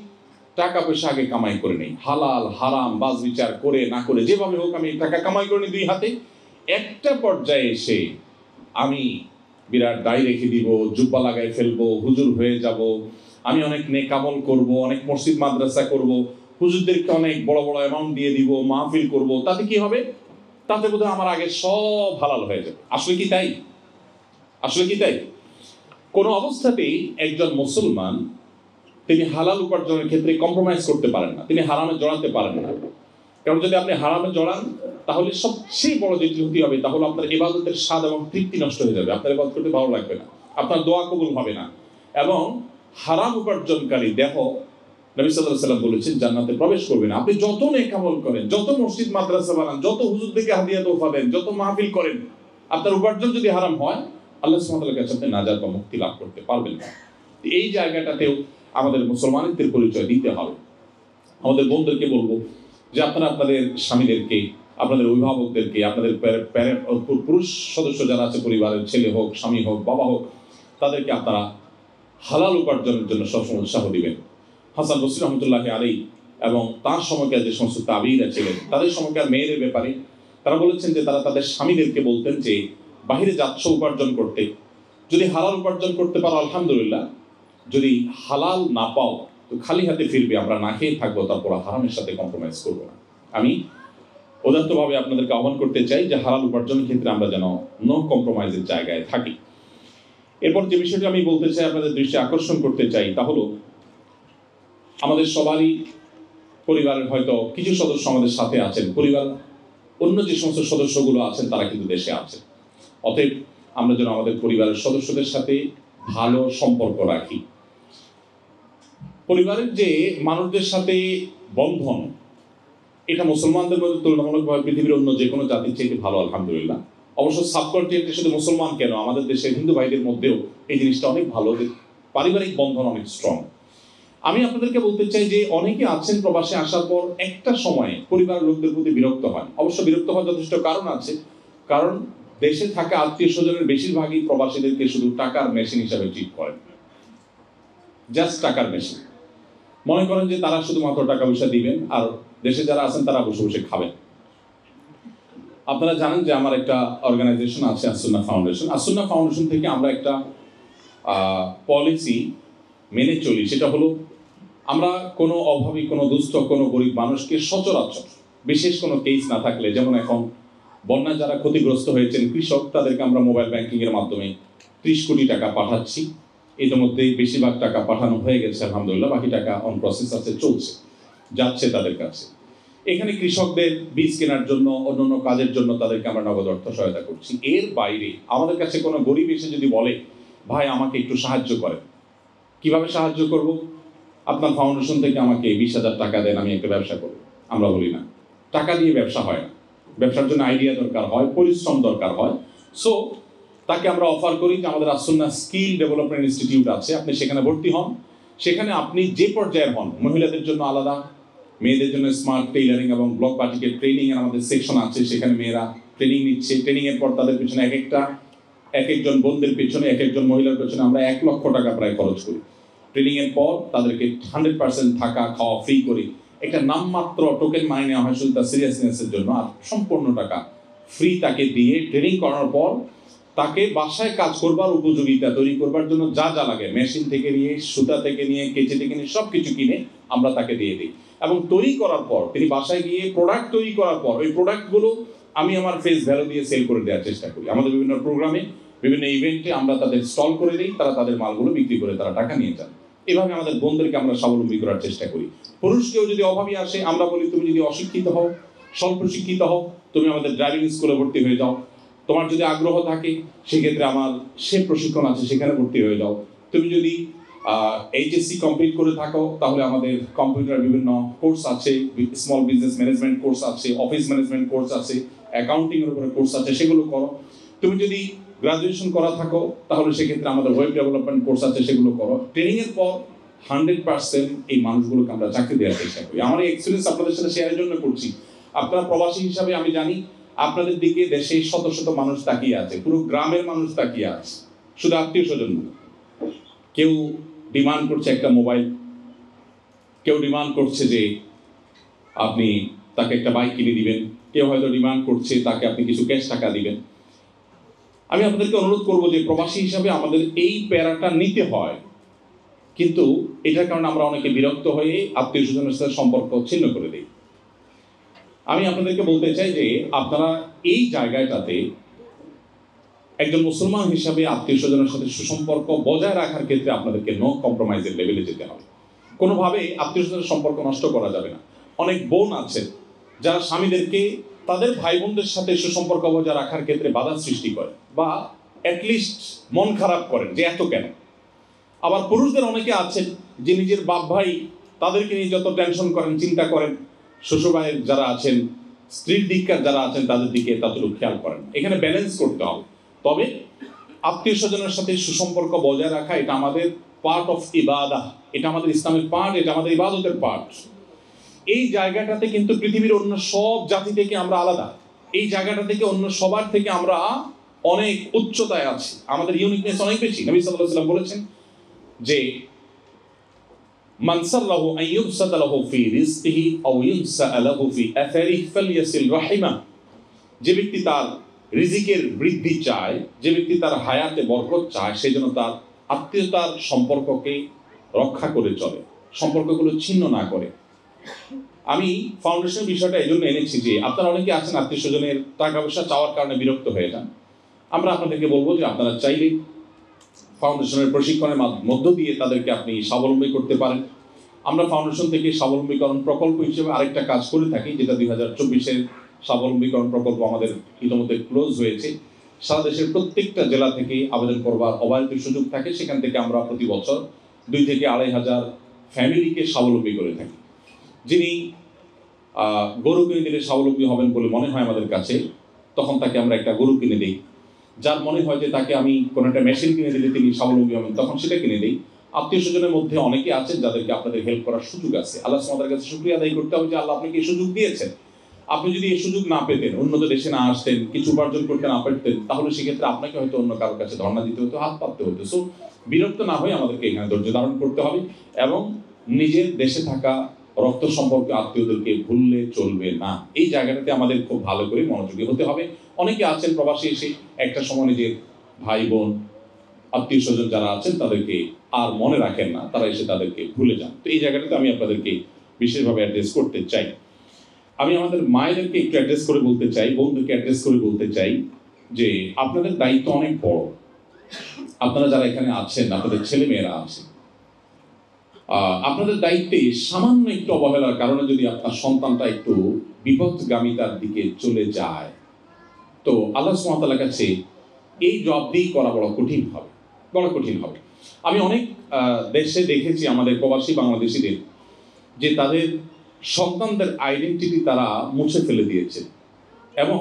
Speaker 1: টাকা পয়সা আগে কামাই করে নেই, হালাল হারাম বাজ বিচার করে না করে যেভাবে হোক আমি টাকা কামাই করে নিই দুই হাতে, একটা পর্যায়ে এসে আমি বিরাট দায় রেখে দিব, জুব্বা লাগাই ফেলবো, হুজুর হয়ে যাব, আমি অনেক নেকামল করব, অনেক মসজিদ মাদ্রাসা করব, হুজুরদেরকে অনেক বড় বড় অ্যামাউন্ট দিয়ে দিব, মাহফিল করব, তাতে কি হবে? তাতে বোধহয় আমার আগে সব হালাল হয়ে যাবে। আসলে কি তাই? আসলে কি তাই? কোনো অবস্থাতেই একজন মুসলমান তিনি হালাল উপার্জনের ক্ষেত্রে কম্প্রোমাইজ করতে পারেন না, তিনি হারামে জড়াতে পারেন না। কারণ যদি আপনি হারামে জড়ান তাহলে সবচেয়ে বড় যে ত্রুটি হবে তাহলে আপনার ইবাদতের স্বাদ এবং তৃপ্তি নষ্ট হয়ে যাবে, আপনার ইবাদত করতে ভালো লাগবে না, আপনার দোয়া কবুল হবে না। এবং হারাম উপার্জনকারী দেহ নবী সাল্লাল্লাহু আলাইহি ওয়াসাল্লাম বলেছেন জান্নাতে প্রবেশ করবে না। আপনি যত নেক আমল করেন, যত মসজিদ মাদ্রাসা বানান, যত হুজুরদেরকে হাদিয়া তোফা দেন, যত মাহফিল করেন, আপনার উপার্জন যদি হারাম হয় আল্লাহ সুবহানাহু ওয়া তাআলার কাছে আপনি নাজাত বা মুক্তি লাভ করতে পারবেন না। এই জায়গাটাতেও আমাদের মুসলমানদের পরিচয় দিতে হবে। আমাদের বোনদেরকে বলবো যে আপনারা আপনাদের স্বামীদেরকে, আপনাদের অভিভাবকদেরকে, আপনাদের পুরুষ সদস্য যারা আছে পরিবারের, ছেলে হোক, স্বামী হোক, বাবা হোক, তাদেরকে আপনারা হালাল উপার্জনের জন্য সবসময় উৎসাহ দিবেন। হাসান বসরি রহমতুল্লাহ আলাইহি এবং তার সময়কার যে সমস্ত তাবিঈরা ছিলেন তাদের সময়কার মেয়েদের ব্যাপারে তারা বলেছেন যে তারা তাদের স্বামীদেরকে বলতেন যে বাহিরে যাচ্ছ উপার্জন করতে, যদি হালাল উপার্জন করতে পারো আলহামদুলিল্লাহ, যদি হালাল না পাও তো খালি হাতে ফিরবে, আমরা না খেয়ে থাকবো, তারপর হারামের সাথে কম্প্রোমাইজ করবো না। আমি উদাত্তভাবে আপনাদেরকে আহ্বান করতে চাই যে হালাল উপার্জনের ক্ষেত্রে আমরা যেন নো কম্প্রোমাইজের জায়গায় থাকি। এরপর যে বিষয়টি আমি বলতে চাই, আপনাদের দৃষ্টি আকর্ষণ করতে চাই, তা হলো আমাদের সবারই পরিবারের হয়তো কিছু সদস্য আমাদের সাথে আছেন, পরিবার অন্য যে সমস্ত সদস্যগুলো আছেন তারা কিন্তু দেশে আছেন। অতএব আমরা যেন আমাদের পরিবারের সদস্যদের সাথে ভালো সম্পর্ক রাখি। পরিবারের যে মানুষদের সাথে বন্ধন, এটা মুসলমানদের মধ্যে তুলনামূলকভাবে পৃথিবীর অন্য যে কোনো জাতির চেয়ে ভালো আলহামদুলিল্লাহ। অবশ্য সাবকন্টিনেন্টে শুধু মুসলমান কেন, আমাদের দেশের হিন্দু ভাইদের মধ্যেও এই জিনিসটা অনেক ভালো, পারিবারিক বন্ধন অনেক স্ট্রং। আমি আপনাদেরকে বলতে চাই যে অনেকে আছেন প্রবাসে আসার পর একটা সময়ে পরিবারের লোকদের প্রতি বিরক্ত হয়। অবশ্য বিরক্ত হওয়ার যথেষ্ট কারণ আছে, কারণ দেশে থাকা আত্মীয় স্বজনের বেশিরভাগই প্রবাসীদেরকে শুধু টাকার মেশিন হিসাবে ট্রিট করেন, জাস্ট টাকার মেশিন। মনে করেন যে তারা শুধুমাত্র টাকা পয়সা দিবেন আর দেশে যারা আছেন তারা বসে বসে খাবেন। আপনারা জানেন যে আমার একটা অর্গানাইজেশন আছে আসুন্নাহ ফাউন্ডেশন। আসুন্নাহ ফাউন্ডেশন থেকে আমরা একটা পলিসি মেনে চলি, সেটা হলো আমরা কোনো অভাবী, কোনো দুস্থ, কোনো গরিব মানুষকে সচরাচর, বিশেষ কোনো কেস না থাকলে, যেমন এখন বন্যা যারা ক্ষতিগ্রস্ত হয়েছেন কৃষক, তাদেরকে আমরা মোবাইল ব্যাংকিংয়ের মাধ্যমে 30 কোটি টাকা পাঠাচ্ছি। ইতিমধ্যে বেশিরভাগ টাকা পাঠানো হয়ে গেছে আলহামদুলিল্লাহ, বাকি টাকা অন প্রসেস আছে, চলছে, যাচ্ছে তাদের কাছে। এখানে কৃষকদের বীজ কেনার জন্য, অন্যান্য কাজের জন্য তাদেরকে আমরা নগদ অর্থ সহায়তা করছি। এর বাইরে আমাদের কাছে কোনো গরিব এসে যদি বলে ভাই আমাকে একটু সাহায্য করেন, কিভাবে সাহায্য করব? আপনার ফাউন্ডেশন থেকে আমাকে 20,000 টাকা দেন, আমি একটা ব্যবসা করব। আমরা বলি না, টাকা দিয়ে ব্যবসা হয় না, ব্যবসার জন্য আইডিয়া দরকার হয়, পরিশ্রম দরকার হয়। সো তাকে আমরা অফার করি যে আমাদের আসুন্নাহ স্কিল ডেভেলপমেন্ট ইনস্টিটিউট আছে, আপনি সেখানে ভর্তি হন। সেখানে আপনি যে পর্যায়ের হন, মহিলাদের জন্য আলাদা, মেয়েদের জন্য স্মার্ট টেইলারিং এবং ব্লক বাটিকের ট্রেনিং এর আমাদের সেকশন আছে, সেখানে মেয়েরা ট্রেনিং নিচ্ছে। ট্রেনিং এর পর তাদের পিছনে এক একজন বোনদের পিছনে, এক একজন মহিলার পিছনে আমরা 1 লক্ষ টাকা প্রায় খরচ করি। ট্রেনিং এর পর তাদেরকে 100% থাকা খাওয়া ফ্রি করি। একটা নামমাত্র টোকেন মানি নেওয়া হয় শুধু তার সিরিয়াসনেসের জন্য, আর সম্পূর্ণ টাকা ফ্রি তাকে দিয়ে ট্রেনিং করানোর পর তাকে বাসায় কাজ করবার উপযোগিতা তৈরি করবার জন্য যা যা লাগে, মেশিন থেকে নিয়ে, সুতা থেকে নিয়ে, কেচি থেকে নিয়ে সব কিছু কিনে আমরা তাকে দিয়ে দিই। এবং তৈরি করার পর তিনি বাসায় গিয়ে প্রোডাক্ট তৈরি করার পর ওই প্রোডাক্টগুলো আমি আমার ফেস ভ্যালু দিয়ে সেল করে দেওয়ার চেষ্টা করি। আমাদের বিভিন্ন প্রোগ্রামে, বিভিন্ন ইভেন্টে আমরা তাদের স্টল করে দিই, তারা তাদের মালগুলো বিক্রি করে তারা টাকা নিয়ে যান। এভাবে আমাদের বোনদেরকে আমরা স্বাবলম্বী করার চেষ্টা করি। পুরুষকেও যদি অভাবী আসে আমরা বলি তুমি যদি অশিক্ষিত হও, স্বল্প শিক্ষিত হও, তুমি আমাদের ড্রাইভিং স্কুলে ভর্তি হয়ে যাও। তোমার যদি আগ্রহ থাকে সেক্ষেত্রে আমার সে প্রশিক্ষণ আছে, সেখানে ভর্তি হয়ে যাও। তুমি যদি এইচএসসি কমপ্লিট করে থাকো তাহলে আমাদের কম্পিউটার বিভিন্ন কোর্স আছে, স্মল বিজনেস ম্যানেজমেন্ট কোর্স আছে, অফিস ম্যানেজমেন্ট কোর্স আছে, অ্যাকাউন্টিং এর উপরে কোর্স আছে, সেগুলো করো। তুমি যদি গ্রাজুয়েশন করা থাকো তাহলে সেক্ষেত্রে আমাদের ওয়েব ডেভেলপমেন্ট কোর্স আছে, সেগুলো করো। ট্রেনিংয়ের পর 100% এই মানুষগুলোকে আমরা চাকরি দেওয়ার চেষ্টা করি। আমার এই এক্সপিরিয়েন্স আপনাদের সাথে শেয়ারের জন্য করছি। আপনারা প্রবাসী হিসাবে আমি জানি আপনাদের দিকে দেশে শত শত মানুষ তাকিয়ে আছে, পুরো গ্রামের মানুষ তাকিয়ে আছে, শুধু আত্মীয় স্বজন। কেউ ডিমান্ড করছে একটা মোবাইল, কেউ ডিমান্ড করছে যে আপনি তাকে একটা বাইক কিনে দিবেন, কেউ হয়তো ডিমান্ড করছে তাকে আপনি কিছু ক্যাশ টাকা দিবেন। আমি আপনাদেরকে অনুরোধ করবো যে প্রবাসী হিসাবে আমাদের এই প্যারাটা নিতে হয়, কিন্তু এটার কারণে আমরা অনেকে বিরক্ত হয়ে আত্মীয় স্বজনের সাথে সম্পর্ক ছিন্ন করে দিই। আমি আপনাদেরকে বলতে চাই যে আপনারা এই জায়গাটাতে একজন মুসলমান হিসাবে আত্মীয় স্বজনের সাথে সুসম্পর্ক বজায় রাখার ক্ষেত্রে আপনাদেরকে নো কম্প্রোমাইজের লেভেলে যেতে হবে। কোনোভাবে আত্মীয় স্বজনের সম্পর্ক নষ্ট করা যাবে না। অনেক বোন আছে যারা স্বামীদেরকে তাদের ভাই বোনদের সাথে সুসম্পর্ক বজায় রাখার ক্ষেত্রে বাধা সৃষ্টি করে বা অ্যাটলিস্ট মন খারাপ করেন যে এত কেন। আবার পুরুষদের অনেকে আছেন যে নিজের বাপ ভাই তাদেরকে নিয়ে যত টেনশন করেন, চিন্তা করেন, শ্বশুর ভাইয়ের যারা আছেন, স্ত্রীর দিককার যারা আছেন তাদের দিকে ততটুকু খেয়াল করেন। এখানে ব্যালেন্স করতে হবে। তবে আত্মীয় স্বজনের সাথে সুসম্পর্ক বজায় রাখা এটা আমাদের পার্ট অফ ইবাদা, এটা আমাদের ইসলামের পার্ট, এটা আমাদের ইবাদতের পার্ট। এই জায়গাটাতে কিন্তু পৃথিবীর অন্য সব জাতি থেকে আমরা আলাদা। এই জায়গাটা থেকে অন্য সবার থেকে আমরা অনেক উচ্চতায় আছি, আমাদের ইউনিকনেস অনেক বেশি। নবী সাল্লাল্লাহু আলাইহি ওয়াসাল্লাম বলেছেন যে মান সাল্লাহু আন ইউবসাতা লাহু ফি রিজকিহি আও ইউনসা লাহু ফি আথারিহি ফালইয়াসিল রাহিমা। যে ব্যক্তি তার রিজিকের বৃদ্ধি চায়, যে ব্যক্তি তার হায়াতে বরকত চায়, সে যেন তার আত্মীয়তার সম্পর্ককে রক্ষা করে চলে, সম্পর্কগুলো ছিন্ন না করে। আমি ফাউন্ডেশনের বিষয়টা এই জন্য এনেছি যে আপনারা অনেকে আছেন আত্মীয় স্বজনের টাকা পয়সা চাওয়ার কারণে বিরক্ত হয়ে যান। আমরা আপনাদেরকে বলবো যে আপনারা চাইলে ফাউন্ডেশনের প্রশিক্ষণের মধ্য দিয়ে তাদেরকে আপনি স্বাবলম্বী করতে পারেন। আমরা ফাউন্ডেশন থেকে স্বাবলম্বীকরণ প্রকল্প হিসেবে আরেকটা কাজ করে থাকি, যেটা 2024-এর স্বাবলম্বীকরণ প্রকল্প আমাদের ইতিমধ্যে ক্লোজ হয়েছে। সারা দেশের প্রত্যেকটা জেলা থেকে আবেদন করবার অবারিত সুযোগ থাকে। সেখান থেকে আমরা প্রতি বছর 2 থেকে 2,500 ফ্যামিলিকে স্বাবলম্বী করে থাকি। যিনি গরু কিনে দিলে স্বাবলম্বী হবেন বলে মনে হয় আমাদের কাছে, তখন তাকে আমরা একটা গরু কিনে দিই। যার মনে হয় যে তাকে আমি কোনো একটা মেশিন কিনে দিলে তিনি স্বাবলম্বী হবেন, তখন সেটা কিনে দিই। আত্মীয় স্বজনের মধ্যে অনেকে আছেন যাদেরকে আপনাদের হেল্প করার সুযোগ আছে। আল্লাহ সুবহানাহু কাছে শুকরিয়া আদায় করতে হবে যে আল্লাহ আপনাকে এই সুযোগ দিয়েছেন। আপনি যদি এই সুযোগ না পেতেন, উন্নত দেশে না আসতেন, কিছু উপার্জন করতে না পারতেন, তাহলে সেক্ষেত্রে আপনাকে হয়তো অন্য কারোর কাছে ধর্ণা দিতে হতো, হাত পাততে হতো। সো বিরক্ত না হয়ে আমাদেরকে এখানে ধৈর্য ধারণ করতে হবে এবং নিজের দেশে থাকা রক্ত সম্পর্কে আত্মীয়দেরকে ভুললে চলবে না। এই জায়গাটাতে আমাদের খুব ভালো করে মনোযোগী হতে হবে। অনেকে আছেন প্রবাসী এসে একটা সময় নিজের ভাই বোন আত্মীয় স্বজন যারা আছেন তাদেরকে আর মনে রাখেন না, তারা এসে তাদেরকে ভুলে যান। তো এই জায়গাটাতে আমি আপনাদেরকে বিশেষভাবে অ্যাড্রেস করতে চাই। আমি আমাদের মায়েদেরকে একটু অ্যাড্রেস করে বলতে চাই, বোনদেরকে অ্যাড্রেস করে বলতে চাই যে আপনাদের দায়িত্ব অনেক বড়। আপনারা যারা এখানে আছেন, আপনাদের ছেলে মেয়েরা আছে, আপনাদের দায়িত্বে সামান্য একটু অবহেলার কারণে যদি আপনার সন্তানটা একটু বিপদগামিতার দিকে চলে যায়, তো আল্লাহ সুবহানাহু ওয়া তাআলার কাছে এই জবাবদিহি করা বড় কঠিন হবে, বড় কঠিন হবে। আমি অনেক দেশে দেখেছি আমাদের প্রবাসী বাংলাদেশিদের যে তাদের সন্তানদের আইডেন্টিটি তারা মুছে ফেলে দিয়েছে। এবং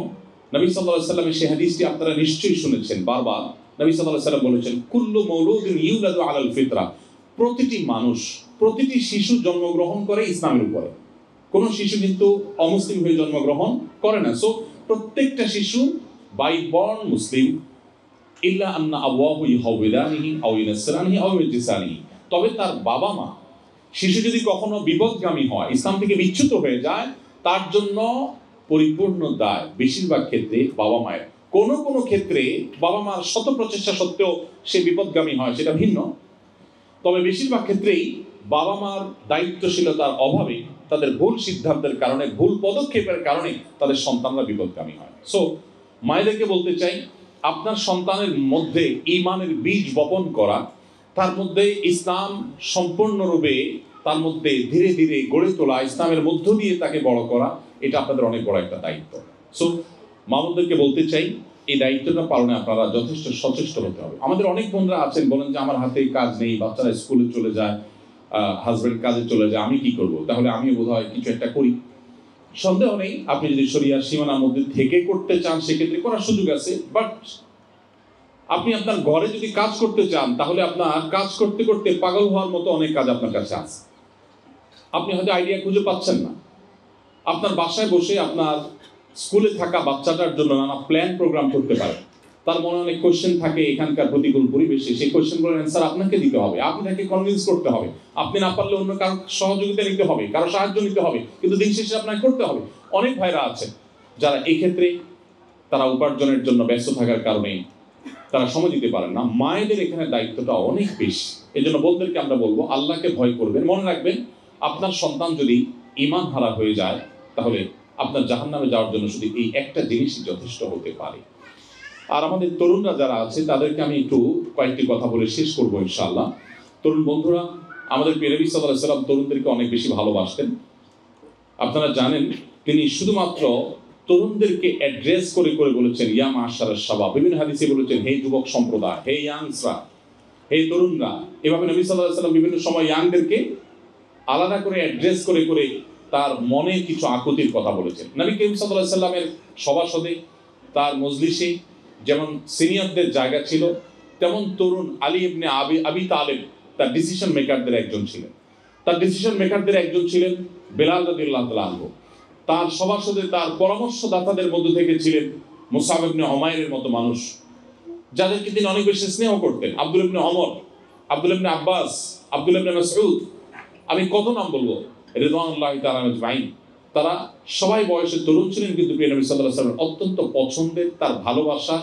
Speaker 1: নবী সাল্লাল্লাহু আলাইহি ওয়াসাল্লামের সেই হাদিসটি আপনারা নিশ্চয়ই শুনেছেন বারবার। নবী সাল্লাল্লাহু আলাইহি ওয়াসাল্লাম বলেছেন, কুল্লু মাউলুদিন ইউলাদু আলাল ফিতরা। প্রতিটি মানুষ, প্রতিটি শিশু জন্মগ্রহণ করে ইসলামের উপরে। কোনো শিশু কিন্তু অমুসলিম হয়ে জন্মগ্রহণ করে না। সো প্রত্যেকটা শিশু বাই বর্ন মুসলিম, ইল্লা আন্না আবওয়াহু ইউহাউইদানিহি আও ইউনাসসিরানিহি আও ইউমাজ্জিসানিহি। তবে তার বাবা মা, শিশু যদি কখনো বিপদগামী হয়, ইসলাম থেকে বিচ্যুত হয়ে যায়, তার জন্য পরিপূর্ণ দায় বেশিরভাগ ক্ষেত্রে বাবা মায়ের। কোনো কোনো ক্ষেত্রে বাবা মার শত প্রচেষ্টা সত্ত্বেও সে বিপদগামী হয়, সেটা ভিন্ন। তবে বেশিরভাগ ক্ষেত্রেই বাবা মার দায়িত্বশীলতার অভাবে, তাদের ভুল সিদ্ধান্তের কারণে, ভুল পদক্ষেপের কারণে তাদের সন্তানরা বিপদগামী হয়। সো মায়েদেরকে বলতে চাই, আপনার সন্তানের মধ্যে ঈমানের বীজ বপন করা, তার মধ্যে ইসলাম সম্পূর্ণরূপে তার মধ্যে ধীরে ধীরে গড়ে তোলা, ইসলামের মধ্য দিয়ে তাকে বড় করা, এটা আপনাদের অনেক বড় একটা দায়িত্ব। সো মামুনদেরকে বলতে চাই, এই দায়িত্বটা পালনে আপনারা যথেষ্ট সচেষ্ট হতে হবে। আমাদের অনেক বন্ধুরা আছেন, বলেন যে আমার হাতে কাজ নেই, বাচ্চারা স্কুলে চলে যায়, হাজব্যান্ড কাজে চলে যায়, আমি কি করব? তাহলে আমিও বোধহয় কিছু একটা করি। সন্দেহ নেই, আপনি যদি শরিয়ার সীমানার মধ্যে থেকে করতে চান সেক্ষেত্রে করার সুযোগ আছে। বাট আপনি আপনার ঘরে যদি কাজ করতে চান, তাহলে আপনার কাজ করতে করতে পাগল হওয়ার মতো অনেক কাজ আপনার কাছে আছে, আপনি হয়তো আইডিয়া খুঁজে পাচ্ছেন না। আপনার বাসায় বসে আপনার স্কুলে থাকা বাচ্চাটার জন্য নানা প্ল্যান প্রোগ্রাম করতে পারে। তার মনে অনেক কোশ্চেন থাকে এখানকার প্রতিকূল পরিবেশে, সেই কোশ্চেনগুলোর অ্যান্সার আপনাকে দিতে হবে, আপনি তাকে কনভিন্স করতে হবে। আপনি না পারলে অন্য কারো সহযোগিতা নিতে হবে, কারো সাহায্য নিতে হবে, কিন্তু দিন শেষে আপনাকে করতে হবে। অনেক ভাইরা আছে যারা এই ক্ষেত্রে তারা উপার্জনের জন্য ব্যস্ত থাকার কারণে তারা সময় দিতে পারেন না। মায়েদের এখানে দায়িত্বটা অনেক বেশি। এই জন্য বোনদেরকে আমরা বলবো, আল্লাহকে ভয় করবেন। মনে রাখবেন, আপনার সন্তান যদি ঈমান হারা হয়ে যায়, তাহলে আপনার জাহান্নামে যাওয়ার জন্য শুধু এই একটা জিনিসই যথেষ্ট হতে পারে। আর আমাদের তরুণরা যারা আছে তাদেরকে আমি একটু কয়েকটি কথা বলে শেষ করবো ইনশাআল্লাহ। তরুণ বন্ধুরা, আমাদের প্রিয় নবী সাল্লাল্লাহু আলাইহি ওয়াসাল্লাম তরুণদেরকে অনেক বেশি ভালোবাসতেন। আপনারা জানেন, তিনি শুধুমাত্র তরুণদেরকে অ্যাড্রেস করে করে বলেছেন ইয়া মাশারাশ শাবাব। বিভিন্ন হাদিসে বলেছেন হে যুবক সম্প্রদায়, হে ইয়াংসরা, হে তরুণরা। এভাবে নবী সাল্লাল্লাহু আলাইহি ওয়াসাল্লাম বিভিন্ন সময় ইয়াংদেরকে আলাদা করে অ্যাড্রেস করে করে তার মনে কিছু আকুতির কথা বলেছেন। নবী করিম সাল্লাল্লাহু আলাইহি ওয়াসাল্লামের সভাসদে, তার মজলিসে যেমন সিনিয়রদের জায়গা ছিল, তেমন তরুণ আলী ইবনে আবি তালেব তার ডিসিশন মেকারদের একজন ছিলেন। তার ডিসিশন মেকারদের একজন ছিলেন বেলাল রাদিয়াল্লাহু তাআলা আনহু। তার সভাসদে, তার পরামর্শদাতাদের মধ্য থেকে ছিলেন মুসআব ইবনে উমাইরের মতো মানুষ, যাদেরকে তিনি অনেক বেশি স্নেহ করতেন। আব্দুল ইবনে ওমর, আব্দুল ইবনে আব্বাস, আব্দুল ইবনে মাসউদ, আমি কত নাম বলবো, রিদওয়ানুল্লাহি তাআলা আজমাইন। তারা সবাই বয়সে তরুণ ছিলেন, কিন্তু প্রিয় নবী সাল্লাল্লাহু আলাইহি ওয়াসাল্লাম অত্যন্ত পছন্দের, তার ভালোবাসা,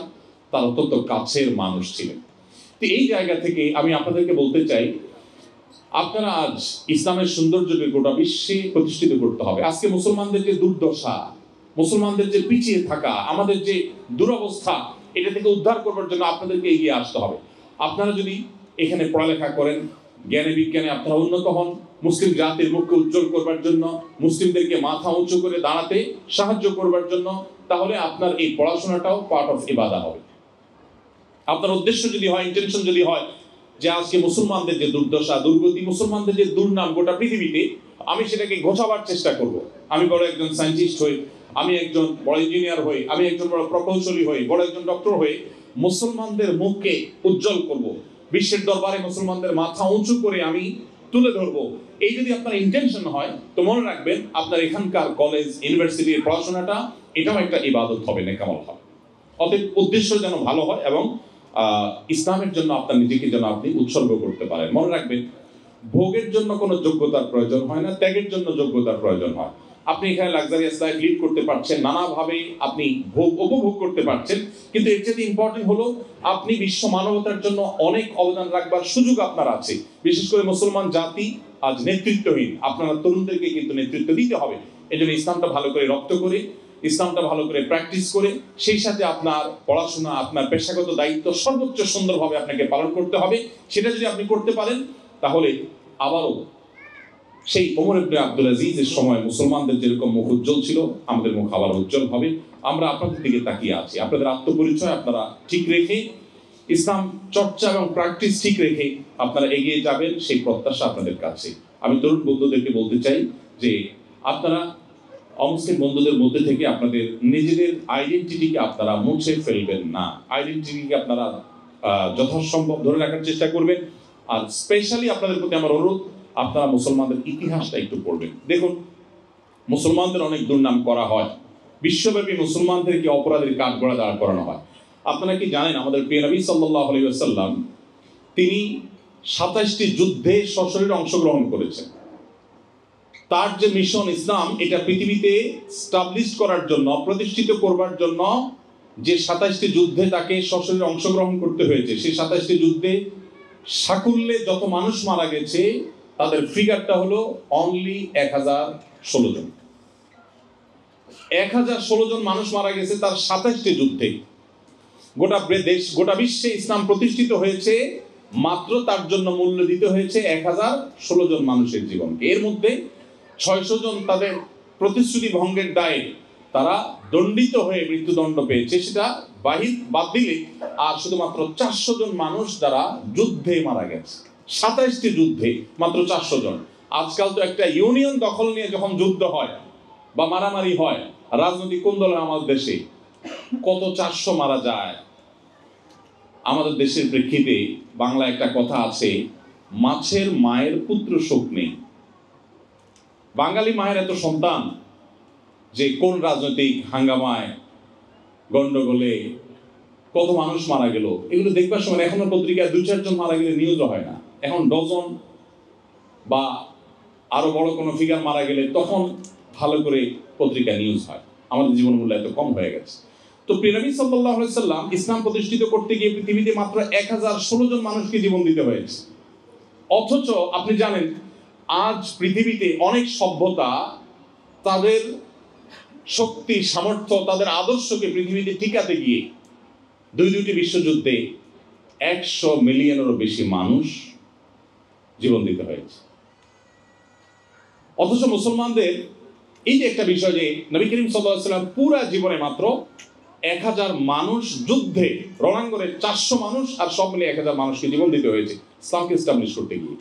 Speaker 1: তার অত্যন্ত কাছের মানুষ ছিলেন। তো এই জায়গা থেকে আমি আপনাদেরকে বলতে চাই, আপনারা আজ ইসলামের সৌন্দর্যকে গোটা বিশ্বে প্রতিষ্ঠিত করতে হবে। আজকে মুসলমানদের যে দুর্দশা, মুসলমানদের যে পিছিয়ে থাকা, আমাদের যে দুরবস্থা, এটা থেকে উদ্ধার করবার জন্য আপনাদেরকে এগিয়ে আসতে হবে। আপনারা যদি এখানে পড়ালেখা করেন, জ্ঞানে বিজ্ঞানে আপনারা উন্নত হন, মুসলিম জাতির মুখকে উজ্জ্বল করবার জন্য, মুসলিমদেরকে মাথা উঁচু করে দাঁড়াতে সাহায্য করবার জন্য, তাহলে আপনার এই পড়াশোনাটাও পার্ট অফ ইবাদা হবে। আপনার উদ্দেশ্য যদি হয়, ইন্টেনশন যদি হয় যে আজকে মুসলমানদের যে দুর্দশা, দুর্গতি, মুসলমানদের যে দুর্নাম গোটা পৃথিবীতে, আমি সেটাকে ঘোচাবার চেষ্টা করব। আমি বড় একজন সায়েন্টিস্ট হই, আমি একজন বড় ইঞ্জিনিয়ার হই, আমি একজন বড় প্রকৌশলী হই, বড় একজন ডক্টর হয়ে মুসলমানদের মুখকে উজ্জ্বল করব, বিশ্বের দরবারে মুসলমানদের মাথা উঁচু করে আমি তুলে ধরবো। এই যদি আপনার ইন্টেনশন হয়, তো মনে রাখবেন আপনার এখানকার কলেজ, ইউনিভার্সিটির পড়াশোনাটা এটাও একটা ইবাদত হবে, নেকামল হবে। অতএব উদ্দেশ্য যেন ভালো হয় এবং ইসলামের জন্য আপনার নিজেকে যেন আপনি উৎসর্গ করতে পারেন। মনে রাখবেন, ভোগের জন্য কোনো যোগ্যতার প্রয়োজন হয় না, ত্যাগের জন্য যোগ্যতার প্রয়োজন হয়। আপনি এখানে লাক্সারিয়াস লাইফ লিড করতে পারছেন, নানাভাবে আপনি ভোগ উপভোগ করতে পারছেন, কিন্তু এর চেয়ে ইম্পর্টেন্ট হলো আপনি বিশ্ব মানবতার জন্য অনেক অবদান রাখবার সুযোগ আপনার আছে। বিশেষ করে মুসলমান জাতি আজ নেতৃত্বহীন, আপনারা তরুণদেরকে কিন্তু নেতৃত্ব দিতে হবে। এই জন্য ইসলামটা ভালো করে রপ্ত করে, ইসলামটা ভালো করে প্র্যাকটিস করে, সেই সাথে আপনার পড়াশোনা, আপনার পেশাগত দায়িত্ব সর্বোচ্চ সুন্দরভাবে আপনাকে পালন করতে হবে। সেটা যদি আপনি করতে পারেন, তাহলে আবারও সেই ওমর ইবনে আব্দুল আজিজের সময় মুসলমানদের যেরকম মুখ উজ্জ্বল ছিল, আমাদের মুখ আবার উজ্জ্বল হবে। আমরা আপনাদের দিকে তাকিয়ে আছি। আপনাদের আত্মপরিচয় আপনারা ঠিক রেখে, ইসলাম চর্চা এবং প্র্যাকটিস ঠিক রেখে আপনারা এগিয়ে যাবেন, সেই প্রত্যাশা আপনাদের কাছে। আমি তরুণ বন্ধুদেরকে বলতে চাই যে আপনারা অমুসলিম বন্ধুদের মধ্যে থেকে আপনাদের নিজেদের আইডেন্টিটিকে আপনারা মুছে ফেলবেন না। আইডেন্টিটিকে আপনারা যথাসম্ভব ধরে রাখার চেষ্টা করবেন। আর স্পেশালি আপনাদের প্রতি আমার অনুরোধ, আপনারা মুসলমানদের ইতিহাসটা একটু পড়বেন। দেখুন, মুসলমানদের অনেক দুর্নাম করা হয়, বিশ্বব্যাপী মুসলমানদেরকে অপরাধের কাঠগড়ায় দাঁড় করানো হয়। আপনারা কি জানেন, আমাদের প্রিয় নবী সাল্লাল্লাহু আলাইহি ওয়াসাল্লাম তিনি 27টি যুদ্ধে সশরীরে অংশগ্রহণ করেছেন। তার যে মিশন ইসলাম, এটা পৃথিবীতে স্টাবলিশ করার জন্য, প্রতিষ্ঠিত করবার জন্য যে 27টি যুদ্ধে তাকে সশরীরে অংশগ্রহণ করতে হয়েছে, সেই 27টি যুদ্ধে সাকুল্যে যত মানুষ মারা গেছে তাদের ফিগারটা হলো অনলি 1016 জন। 1016 জন মানুষ মারা গেছে তার 27টি যুদ্ধে। গোটা দেশ, গোটা বিশ্বে ইসলাম প্রতিষ্ঠিত হয়েছে মাত্র তার জন্য মূল্য দিতে হয়েছে 1016 জন মানুষের জীবনকে। এর মধ্যে 600 জন তাদের প্রতিশ্রুতি ভঙ্গের দায়ে তারা দণ্ডিত হয়ে মৃত্যুদণ্ড পেয়েছে, সেটা বাদ দিলে আর শুধুমাত্র 400 জন মানুষ যারা যুদ্ধে মারা গেছে। 27টি যুদ্ধে মাত্র 400 জন। আজকাল তো একটা ইউনিয়ন দখল নিয়ে যখন যুদ্ধ হয় বা মারামারি হয়, রাজনৈতিক কোন দলের আমাদের দেশে, কত 400 মারা যায়। আমাদের দেশের প্রেক্ষিতে বাংলা একটা কথা আছে, মাছের মায়ের পুত্র শোক নেই। বাঙালি মায়ের এত সন্তান যে কোন রাজনৈতিক হাঙ্গামায় গন্ডগোলে কত মানুষ মারা গেল, এগুলো দেখবার সময় এখনো পত্রিকায় 2-4 জন মারা গেলে নিউজও হয় না। এখন ডজন বা আরো বড় কোনো ফিগার মারা গেলে তখন ভালো করে পত্রিকায় নিউজ হয়। আমাদের জীবন মূল্য এত কম হয়ে গেছে। তো প্রিয় নবী সাল্লাল্লাহু আলাইহি সাল্লাম ইসলাম প্রতিষ্ঠিত করতে গিয়ে পৃথিবীতে মাত্র 1016 জন মানুষকে জীবন দিতে হয়েছে। অথচ আপনি জানেন আজ পৃথিবীতে অনেক সভ্যতা তাদের শক্তি, সামর্থ্য, তাদের আদর্শকে পৃথিবীতে টিকাতে গিয়ে দুটি বিশ্বযুদ্ধে 100 মিলিয়নেরও বেশি মানুষ জীবন দিতে হয়েছে। অথচ মুসলমানদের এই যে একটা বিষয় যে নবী করিম সাল্লাল্লাহু আলাইহি ওয়াসাল্লাম পুরা জীবনে মাত্র 1000 মানুষ যুদ্ধে রণাঙ্গনে 400 মানুষ আর সব মিলে 1000 মানুষকে জীবন দিতে হয়েছে ইসলামকে এস্টাবলিশ করতে গিয়ে।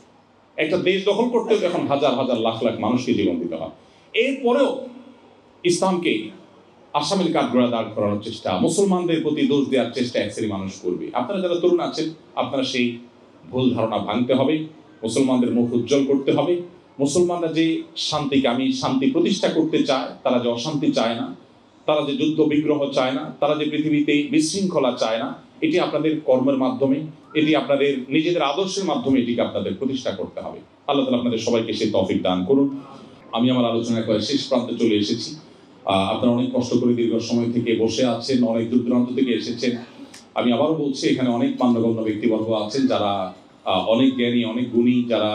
Speaker 1: একটা দেশ দখল করতে এখন হাজার হাজার লাখ লাখ মানুষকে জীবন দিতে হয়। এরপরেও ইসলামকে আসামির কাঠগড়া দাঁড় করানোর চেষ্টা, মুসলমানদের প্রতি দোষ দেওয়ার চেষ্টা এক শ্রেণীর মানুষ করবে। আপনারা যারা তরুণ আছেন, আপনারা সেই ভুল ধারণা ভাঙতে হবে, মুসলমানদের মুখ উজ্জ্বল করতে হবে। মুসলমানরা যে শান্তিকামী, শান্তি প্রতিষ্ঠা করতে চায়, তারা যে অশান্তি চায় না, তারা যে যুদ্ধ বিগ্রহ চায় না, তারা যে পৃথিবীতে বিশৃঙ্খলা চায় না, এটি আপনাদের কর্মের মাধ্যমে, এটি আপনাদের নিজেদের আদর্শের মাধ্যমে এটিকে আপনাদের প্রতিষ্ঠা করতে হবে। আল্লাহ তাআলা আপনাদের সবাইকে সেই তৌফিক দান করুন। আমি আমার আলোচনা করে শেষ প্রান্তে চলে এসেছি। আপনারা অনেক কষ্ট করে দীর্ঘ সময় থেকে বসে আছেন, অনেক দূর দূরান্ত থেকে এসেছেন। আমি আবারও বলছি, এখানে অনেক মান্যগণ্য ব্যক্তিবর্গ আছেন যারা অনেক জ্ঞানী, অনেক গুণী, যারা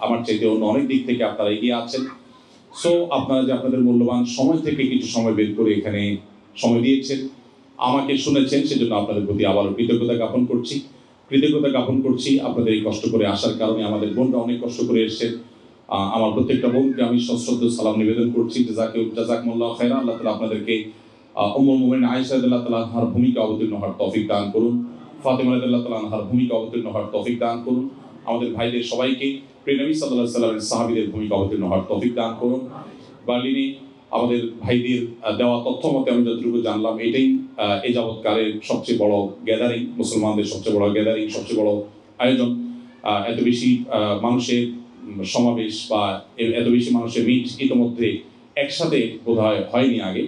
Speaker 1: আমার চাইতে অন্য অনেক দিক থেকে আপনারা এগিয়ে আছেন। সো আপনারা যে আপনাদের মূল্যবান সময় থেকে কিছু সময় বের করে এখানে সময় দিয়েছেন, আমাকে শুনেছেন, সেজন্য আপনাদের প্রতি আবারও কৃতজ্ঞতা জ্ঞাপন করছি। আপনাদের এই কষ্ট করে আসার কারণে আমাদের বোনরা অনেক কষ্ট করে এসেছেন। আমার প্রত্যেকটা বোনকে আমি সশ্রদ্ধ সালাম নিবেদন করছি। জাযাকুমুল্লাহু খায়রা। আল্লাহ তাআলা আপনাদেরকে উম্মুল মুমিনিন আয়েশা রাদিয়াল্লাহু তাআলা আনহার ভূমিকা অবতীর্ণ হওয়ার তৌফিক দান করুন। ফাতেমা রাদিয়াল্লাহু তাআলা আনহার ভূমিকা অবতীর্ণ হওয়ার তৌফিক দান করুন। আমাদের ভাইদের সবাইকে প্রিয় নবী সাল্লাল্লাহু আলাইহি ওয়াসাল্লামের সাহাবীদের ভূমিকা অবতীর্ণ হওয়ার তৌফিক দান করুন। বার্লিনে আমাদের ভাইদের দেওয়া তথ্য মতে আমি যতটুকু জানলাম, এটাই এ যাবৎকালের সবচেয়ে বড় গ্যাদারিং, মুসলমানদের সবচেয়ে বড় গ্যাদারিং, সবচেয়ে বড় আয়োজন। এত বেশি মানুষের সমাবেশ বা এত বেশি মানুষের মিট ইতিমধ্যে একসাথে বোধহয় হয়নি আগে।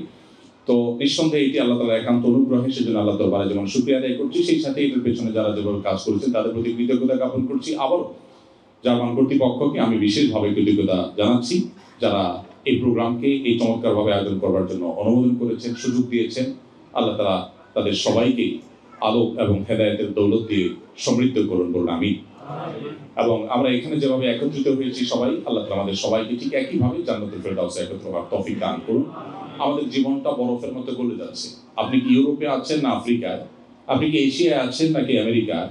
Speaker 1: তো নিঃসন্দেহে এটি আল্লাহ তাআলার একান্ত অনুগ্রহে, সেজন্য আল্লাহ দরবারে যেমন শুকরিয়া আদায় করছি, সেই সাথে এটার পেছনে যারা যেভাবে কাজ করেছেন তাদের প্রতি কৃতজ্ঞতা জ্ঞাপন করছি। আবার জার্মান কর্তৃপক্ষকে আমি বিশেষভাবে কৃতজ্ঞতা জানাচ্ছি, যারা এই প্রোগ্রামকে এই চমৎকারভাবে আয়োজন করবার জন্য অনুমোদন করেছেন, সুযোগ দিয়েছেন। আল্লাহ তাআলা তাদের সবাইকে আলোক এবং হেদায়েতের দৌলত দিয়ে সমৃদ্ধ করুন বলুন আমিন। এবং আমরা এখানে যেভাবে একত্রিত হয়েছি সবাই, আল্লাহ তাআলা আমাদের সবাইকে ঠিক একইভাবে জান্নাতুল ফেরদাউসে একত্র হওয়ার তৌফিক দান করুন। আমাদের জীবনটা বরফের মতো গলে যাচ্ছে। আপনি কি ইউরোপে আছেন না আফ্রিকায়, আপনি কি এশিয়ায় আছেন নাকি আমেরিকায়,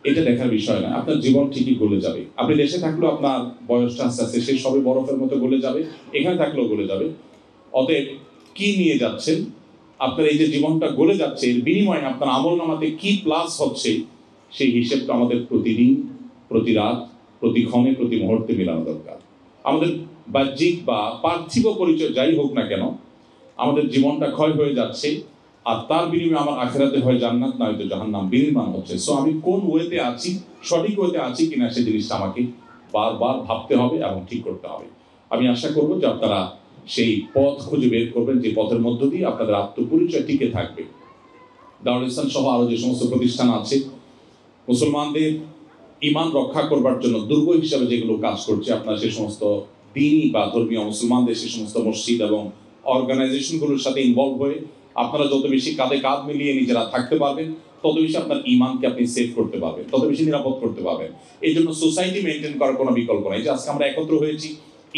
Speaker 1: এটা দেখার বিষয় না। আপনার জীবন ঠিকই গলে যাবে। আপনি দেশে থাকলেও আপনার বয়সটা আস্তে আস্তে সেই সবে বরফের মতো গলে যাবে, এখানে থাকলেও গলে যাবে। অতএব কি নিয়ে যাচ্ছেন, আপনার এই যে জীবনটা গলে যাচ্ছে, এর বিনিময়ে আপনার আমলনামাতে কি প্লাস হচ্ছে, সেই হিসেবটা আমাদের প্রতিদিন, প্রতি রাত, প্রতি ক্ষণে, প্রতি মুহূর্তে মেলানো দরকার। আমাদের বাহ্যিক বা পার্থিব পরিচয় যাই হোক না কেন, আমাদের জীবনটা ক্ষয় হয়ে যাচ্ছে, আর তার বিনিময়ে আমার আখিরাতে হয় জান্নাত, না হয়তো জাহান্নাম বিনির্মাণ হচ্ছে। সো আমি কোন ওয়েতে আছি, সঠিক ওয়েতে আছি কিনা, সেই জিনিসটা আমাকে বারবার ভাবতে হবে এবং ঠিক করতে হবে। আমি আশা করব যে আপনারা সেই পথ খুঁজে বের করবেন, যে পথের মধ্য দিয়ে আপনাদের আত্মপরিচয় টিকে থাকবে। দারুল ইসলাম সহ আরো যে সমস্ত প্রতিষ্ঠান আছে, মুসলমানদের ঈমান রক্ষা করবার জন্য দুর্গ হিসাবে যেগুলো কাজ করছে, আপনারা সেই সমস্ত দ্বীনি বা ধর্মীয় মুসলমানদের সেই সমস্ত মসজিদ এবং অর্গানাইজেশনগুলোর সাথে ইনভলভ হয়ে আপনারা যত বেশি কাঁধে কাঁধ মিলিয়ে নিজেরা থাকতে পারবেন, তত বেশি আপনার ঈমানকে আপনি সেভ করতে পারবেন, তত বেশি নিরাপদ করতে পারবেন। এই জন্য সোসাইটি মেনটেন করার কোনো বিকল্প নেই। যে আজকে আমরা একত্র হয়েছি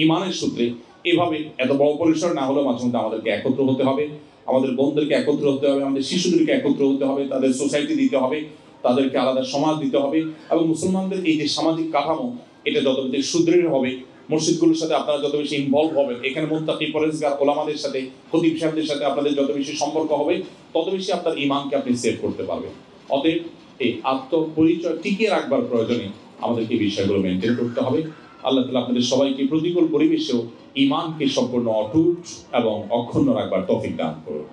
Speaker 1: ঈমানের সূত্রে, এভাবে এত বড় পরিসর না হলেও মাঝে মধ্যে আমাদেরকে একত্র হতে হবে, আমাদের বোনদেরকে একত্র হতে হবে, আমাদের শিশুদেরকে একত্র হতে হবে, তাদের সোসাইটি দিতে হবে, তাদেরকে আলাদা সমাজ দিতে হবে। এবং মুসলমানদের এই যে সামাজিক কাঠামো, এটা যত বেশি সুদৃঢ় হবে, মসজিদগুলোর সাথে আপনারা যত বেশি ইনভলভ হবেন, এখানে মুত্তাকি পরেজগার ওলামাদের সাথে, খতিব সাহেবদের সাথে আপনাদের যত বেশি সম্পর্ক হবে, তত বেশি আপনার ঈমানকে আপনি সেভ করতে পারবেন। অতএব এই আত্মপরিচয় টিকিয়ে রাখবার প্রয়োজনে আমাদেরকে এই বিষয়গুলো মেনটেন করতে হবে। আল্লাহ তাআলা আপনাদের সবাইকে প্রতিকূল পরিবেশেও ঈমানকে সম্পূর্ণ অটুট এবং অক্ষুণ্ণ রাখবার তৌফিক দান করুন।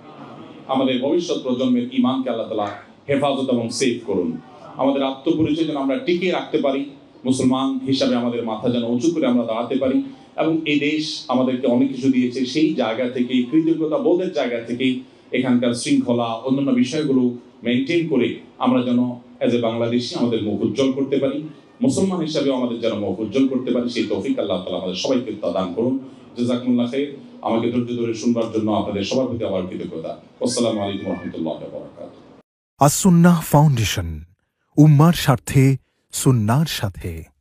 Speaker 1: আমাদের ভবিষ্যৎ প্রজন্মের ঈমানকে আল্লাহ তাআলা হেফাজত এবং সেভ করুন। আমাদের আত্মপরিচয় যেন আমরা টিকিয়ে রাখতে পারি, মুসলমান হিসাবে আমাদের মাথা যেন উঁচু করে আমরা দাঁড়াতে পারি, এবং এই দেশ আমাদেরকে অনেক কিছু দিয়েছে, সেই জায়গা থেকে কৃতজ্ঞতা বোধের জায়গা থেকে এখানকার শৃঙ্খলা অন্যান্য বিষয়গুলো মেনটেন করে আমরা যেন এজ এ বাংলাদেশি আমাদের মুখ উজ্জ্বল করতে পারি, মুসলমান হিসাবে আমাদের যেন মুখ উজ্জ্বল করতে পারি, সেই তৌফিক আল্লাহ তাআলা আমাদের সবাইকে দান করুন। জাযাকুমুল্লাহ খাইর। আমাকে ধৈর্য ধরে শুনবার জন্য আপনাদের সবার প্রতি আবার কৃতজ্ঞতা। আসসালামু আলাইকুম ওয়া রাহমাতুল্লাহি ওয়া বারাকাতুহু।
Speaker 2: আস-সুন্নাহ ফাউন্ডেশন, উম্মার স্বার্থে সুন্নাহর সাথে।